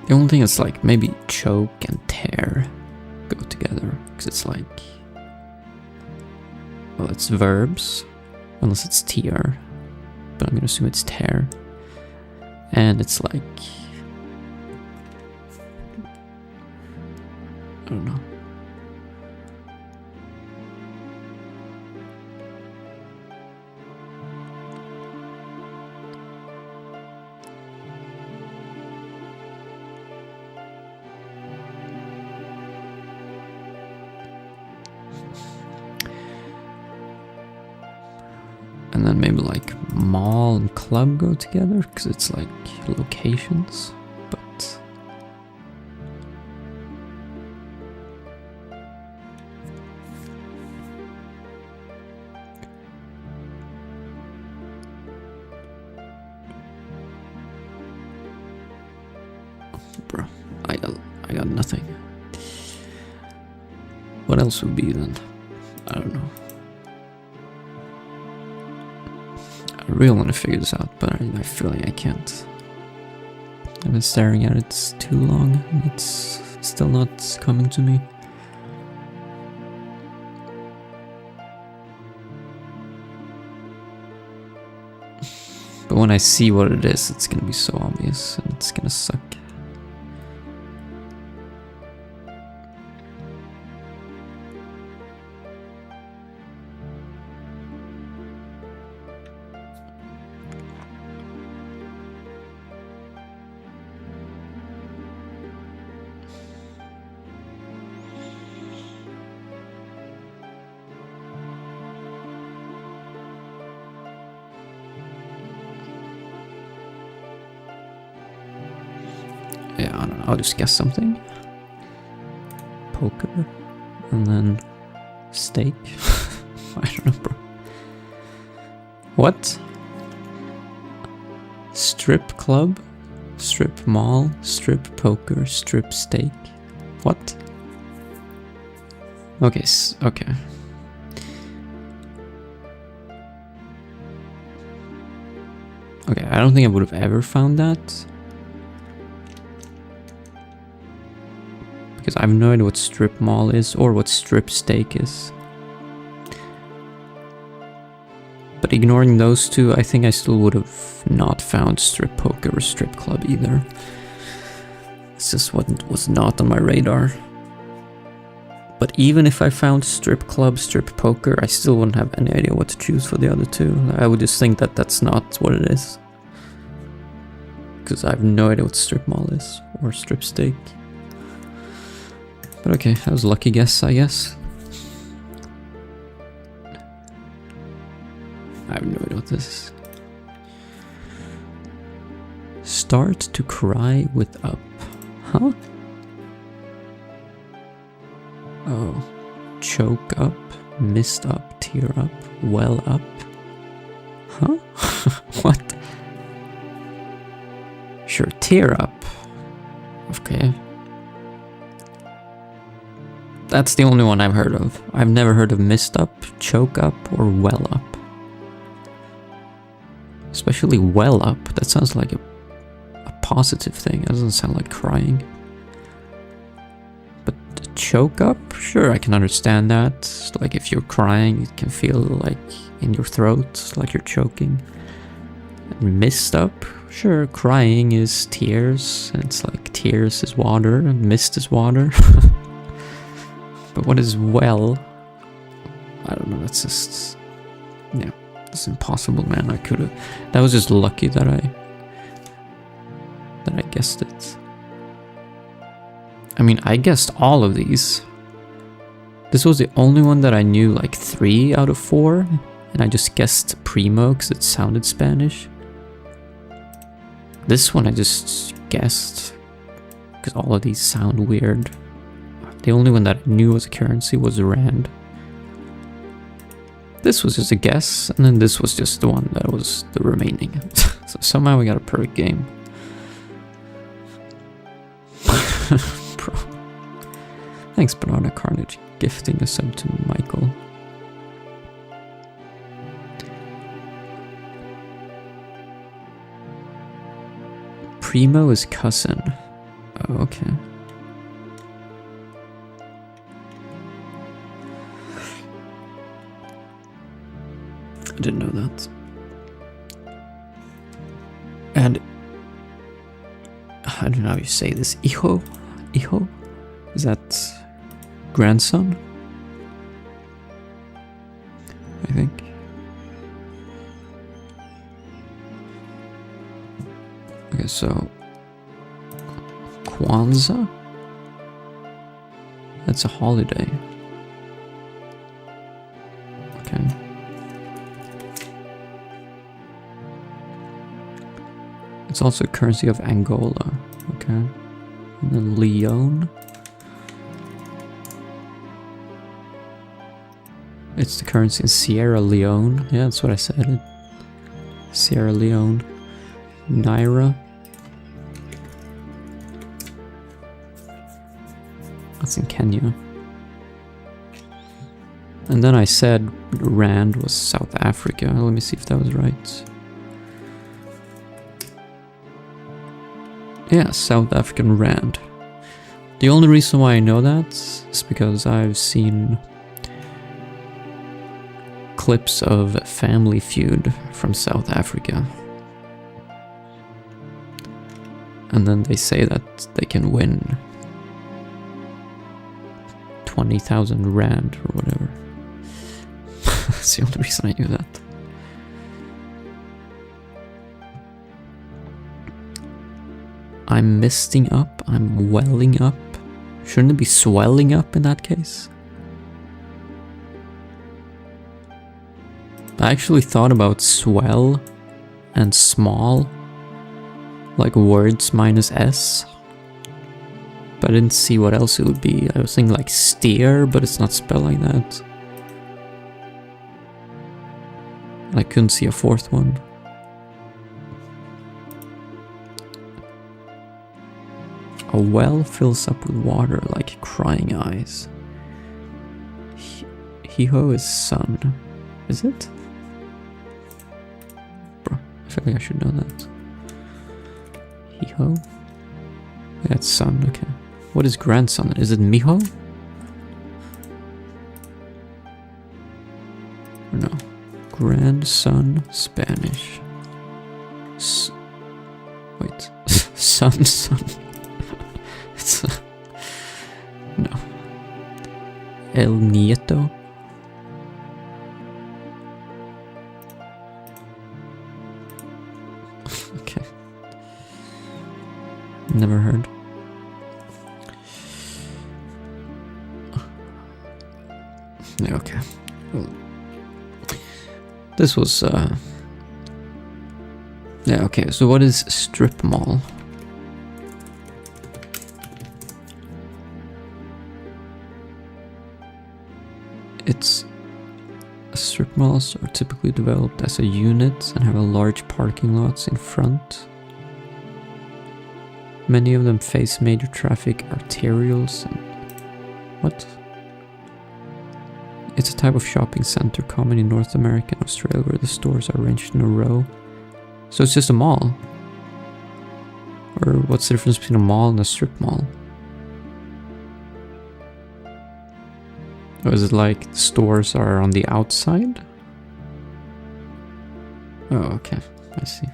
The only thing is, like, maybe choke and tear go together, because it's like, well, it's verbs, unless it's tear, but I'm gonna assume it's tear, and it's like, I don't know. And then maybe like mall and club go together, because it's like locations, but... Bro, I got nothing. What else would be then? I don't know. I really want to figure this out, but I feel like I can't. I've been staring at it too long, and it's still not coming to me. But when I see what it is, it's gonna be so obvious, and it's gonna suck. Yeah, I don't know, I'll just guess something. Poker, and then steak. I don't know, bro. What? Strip club, strip mall, strip poker, strip steak, What? Okay, okay. Okay, I don't think I would have ever found that. Because I have no idea what strip mall is or what strip steak is. But ignoring those two, I think I still would have not found strip poker or strip club either. It's just what was not on my radar. But even if I found strip club, strip poker, I still wouldn't have any idea what to choose for the other two. I would just think that that's not what it is. Because I have no idea what strip mall is or strip steak. But okay, that was a lucky guess, I guess. I have no idea what this is. Start to cry with up. Huh? Oh. Choke up, mist up, tear up, well up. Huh? What? Sure, tear up. Okay. That's the only one I've heard of. I've never heard of mist up, choke up, or well up. Especially well up. That sounds like a positive thing. It doesn't sound like crying. But choke up? Sure, I can understand that. Like if you're crying, it can feel like in your throat, like you're choking. And mist up? Sure, crying is tears. And it's like tears is water and mist is water. But what is well? I don't know, that's just... yeah, it's impossible, man. I could have... that was just lucky that I guessed it. I mean, I guessed all of these. This was the only one that I knew like 3 out of 4. And I just guessed Primo because it sounded Spanish. This one I just guessed because all of these sound weird. The only one that I knew was a currency was Rand. This was just a guess, and then this was just the one that was the remaining. So somehow we got a perfect game. Bro. Thanks, Banana Carnage, gifting a sub to Michael. Primo is cousin. Oh, okay. I didn't know that. And I don't know how you say this. Hijo? Hijo? Is that grandson? I think. Okay, so Kwanzaa? That's a holiday. Okay. It's also a currency of Angola. Okay. And then Leone. It's the currency in Sierra Leone. Yeah, that's what I said. Sierra Leone. Naira. That's in Kenya. And then I said Rand was South Africa. Let me see if that was right. Yeah, South African Rand. The only reason why I know that is because I've seen clips of Family Feud from South Africa. And then they say that they can win 20,000 Rand or whatever. That's the only reason I knew that. I'm misting up, I'm welling up. Shouldn't it be swelling up in that case? I actually thought about swell and small, like words minus S. But I didn't see what else it would be. I was thinking like steer, but it's not spelled like that. I couldn't see a fourth one. A well fills up with water like crying eyes. He-ho is sun. Is it? Bro, I feel like I should know that. He-ho? Yeah, it's sun, okay. What is grandson? Is it Miho? Or no? Grandson, Spanish. Wait. Son. It's... no. El Nieto? Okay. Never heard. Yeah, okay. Well, this was yeah, okay, so what is strip mall? It's strip malls are typically developed as a unit and have a large parking lots in front. Many of them face major traffic arterials and... what? It's a type of shopping center common in North America and Australia where the stores are arranged in a row. So it's just a mall? Or what's the difference between a mall and a strip mall? Or is it like the stores are on the outside? Oh, okay. I see.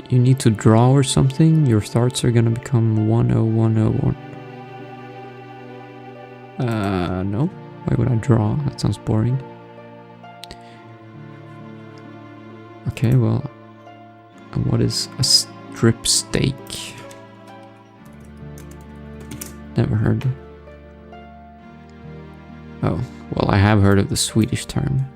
You need to draw or something? Your thoughts are gonna become 10101. No. Why would I draw? That sounds boring. Okay, well... what is a strip steak? Never heard. Oh, well, I have heard of the Swedish term.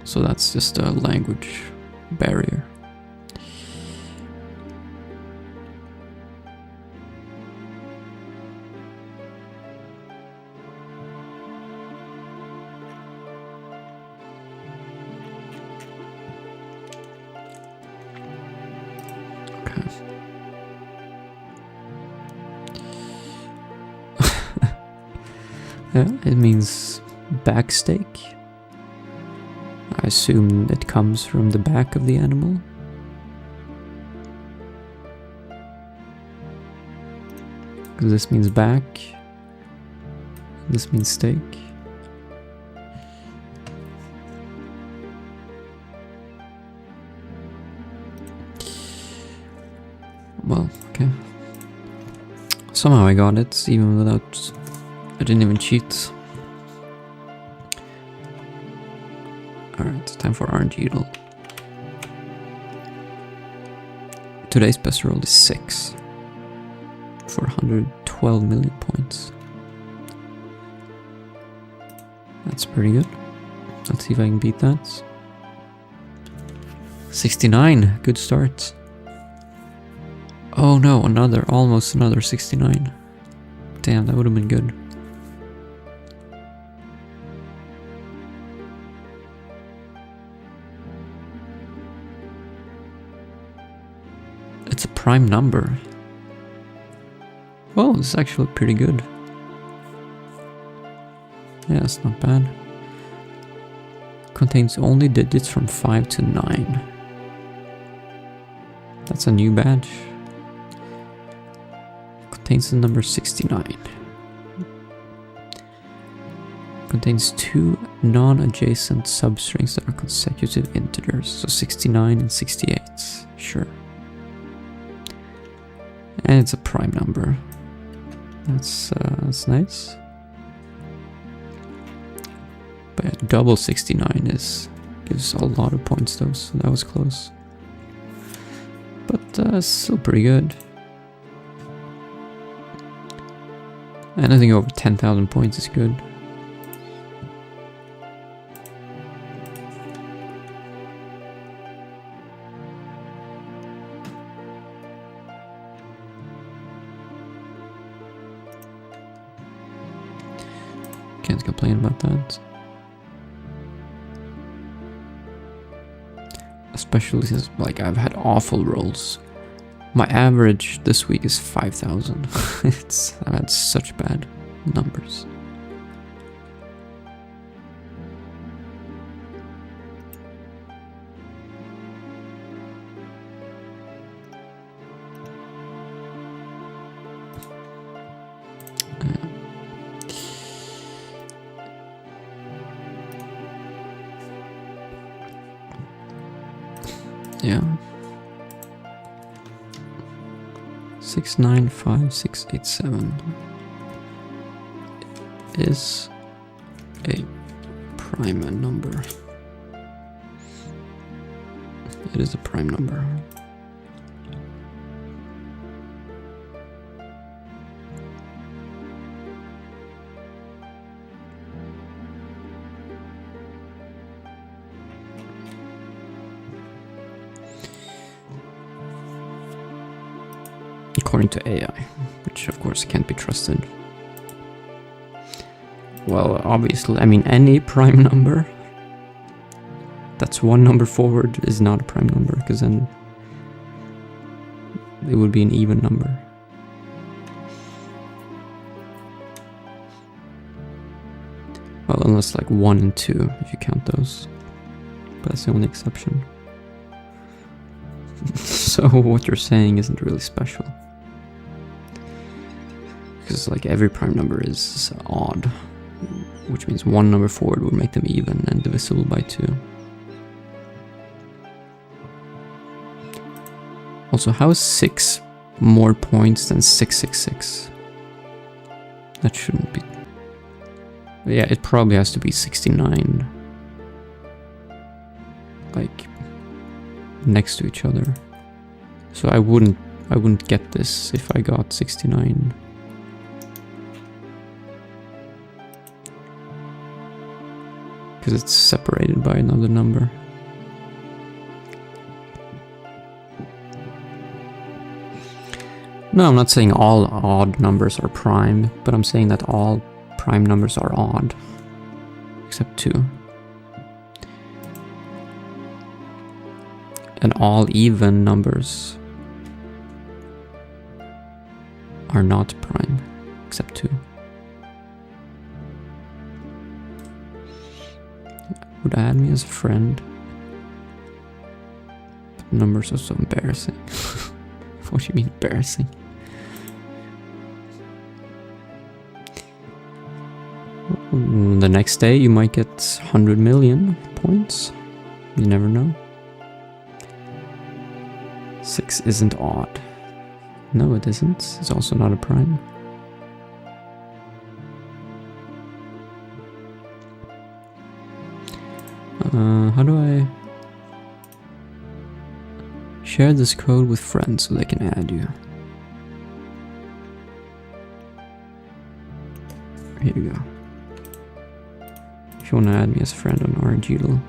So that's just a language barrier. Okay. Yeah, it means back steak. I assume it comes from the back of the animal. Because this means back. This means steak. Well, okay. Somehow I got it, even without... I didn't even cheat. Alright, time for RNG roll. Today's best roll is 6. For 112 million points. That's pretty good. Let's see if I can beat that. 69, good start. Oh no, almost another 69. Damn, that would have been good. It's a prime number. Oh, this is actually pretty good. Yeah, it's not bad. Contains only digits from 5 to 9. That's a new badge. Contains the number 69. Contains 2 non-adjacent substrings that are consecutive integers. So 69 and 68. Sure. And it's a prime number. That's nice. But yeah, double 69 gives a lot of points though, so that was close. But still pretty good. Anything over 10,000 points is good. can't complain about that. Especially since, like, I've had awful rolls. My average this week is 5,000. I've had such bad numbers. Yeah. 695687 is a prime number. It is a prime number. According to AI, which of course can't be trusted. Well, obviously, I mean, any prime number that's one number forward is not a prime number, because then it would be an even number. Well, unless like 1 and 2, if you count those. But that's the only exception. So what you're saying isn't really special. Because like every prime number is odd, which means one number forward would make them even and divisible by 2. Also, how is 6 more points than 666? That shouldn't be. Yeah, it probably has to be 69. Like next to each other. So I wouldn't get this if I got 69. Because it's separated by another number. No, I'm not saying all odd numbers are prime, but I'm saying that all prime numbers are odd. Except 2. And all even numbers are not prime, except 2. Would add me as a friend. But numbers are so embarrassing. What do you mean embarrassing? The next day you might get 100 million points. You never know. 6 isn't odd. No, it isn't. It's also not a prime. How do I share this code with friends so they can add you? Here you go. If you want to add me as a friend on RNGDL.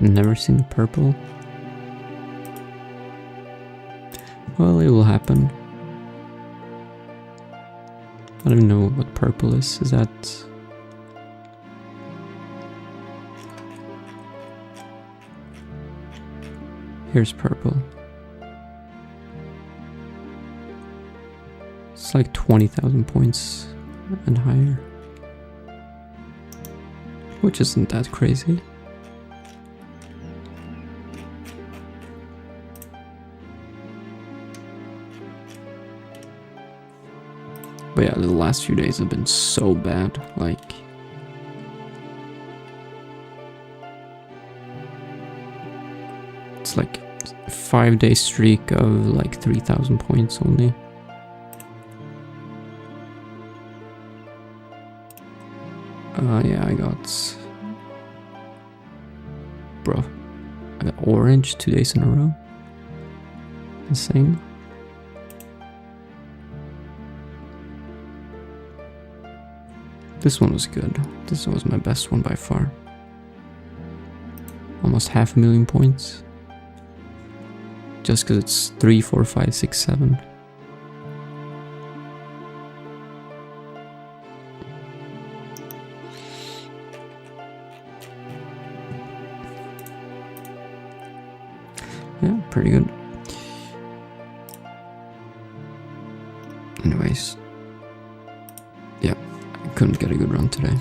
Never seen purple. Well, it will happen. I don't even know what purple is. Is that... Here's purple. It's like 20,000 points and higher. Which isn't that crazy. But yeah, the last few days have been so bad, like... It's like a 5-day streak of like 3,000 points only. Yeah, I got... Bro, I got orange 2 days in a row. Insane. This one was good. This was my best one by far. Almost 500,000 points. Just because it's 3, 4, 5, 6, 7. Yeah, pretty good. Anyways. Yeah, I couldn't get a good run today.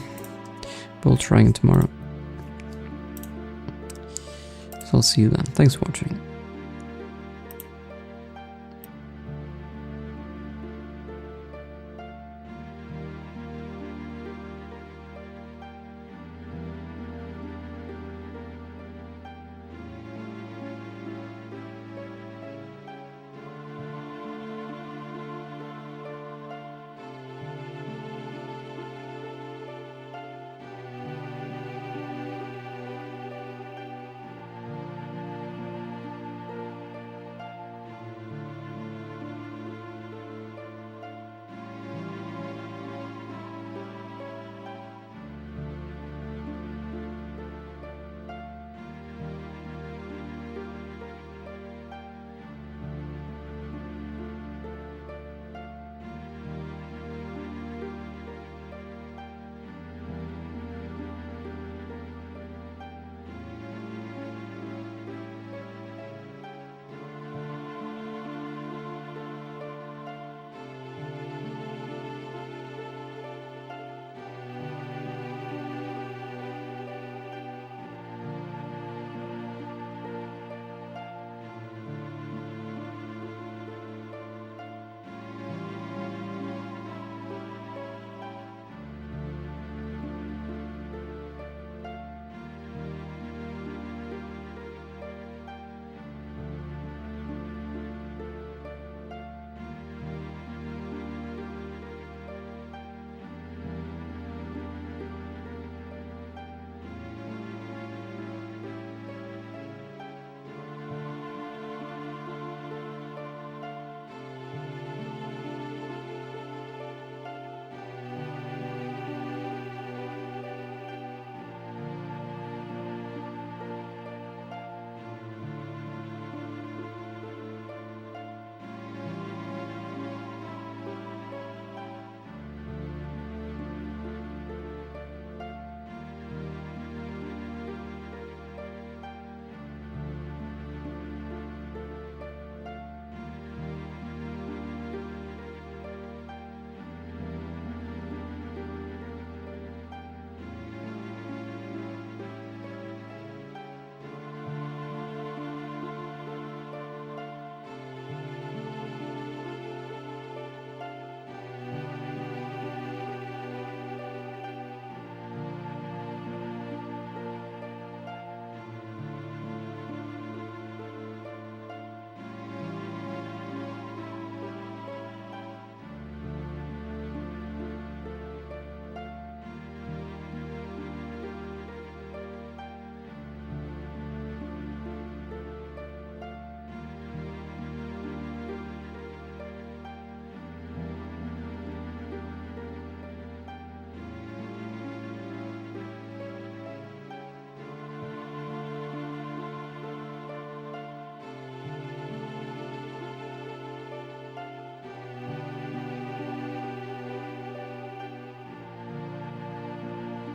But we'll try again tomorrow. So I'll see you then. Thanks for watching.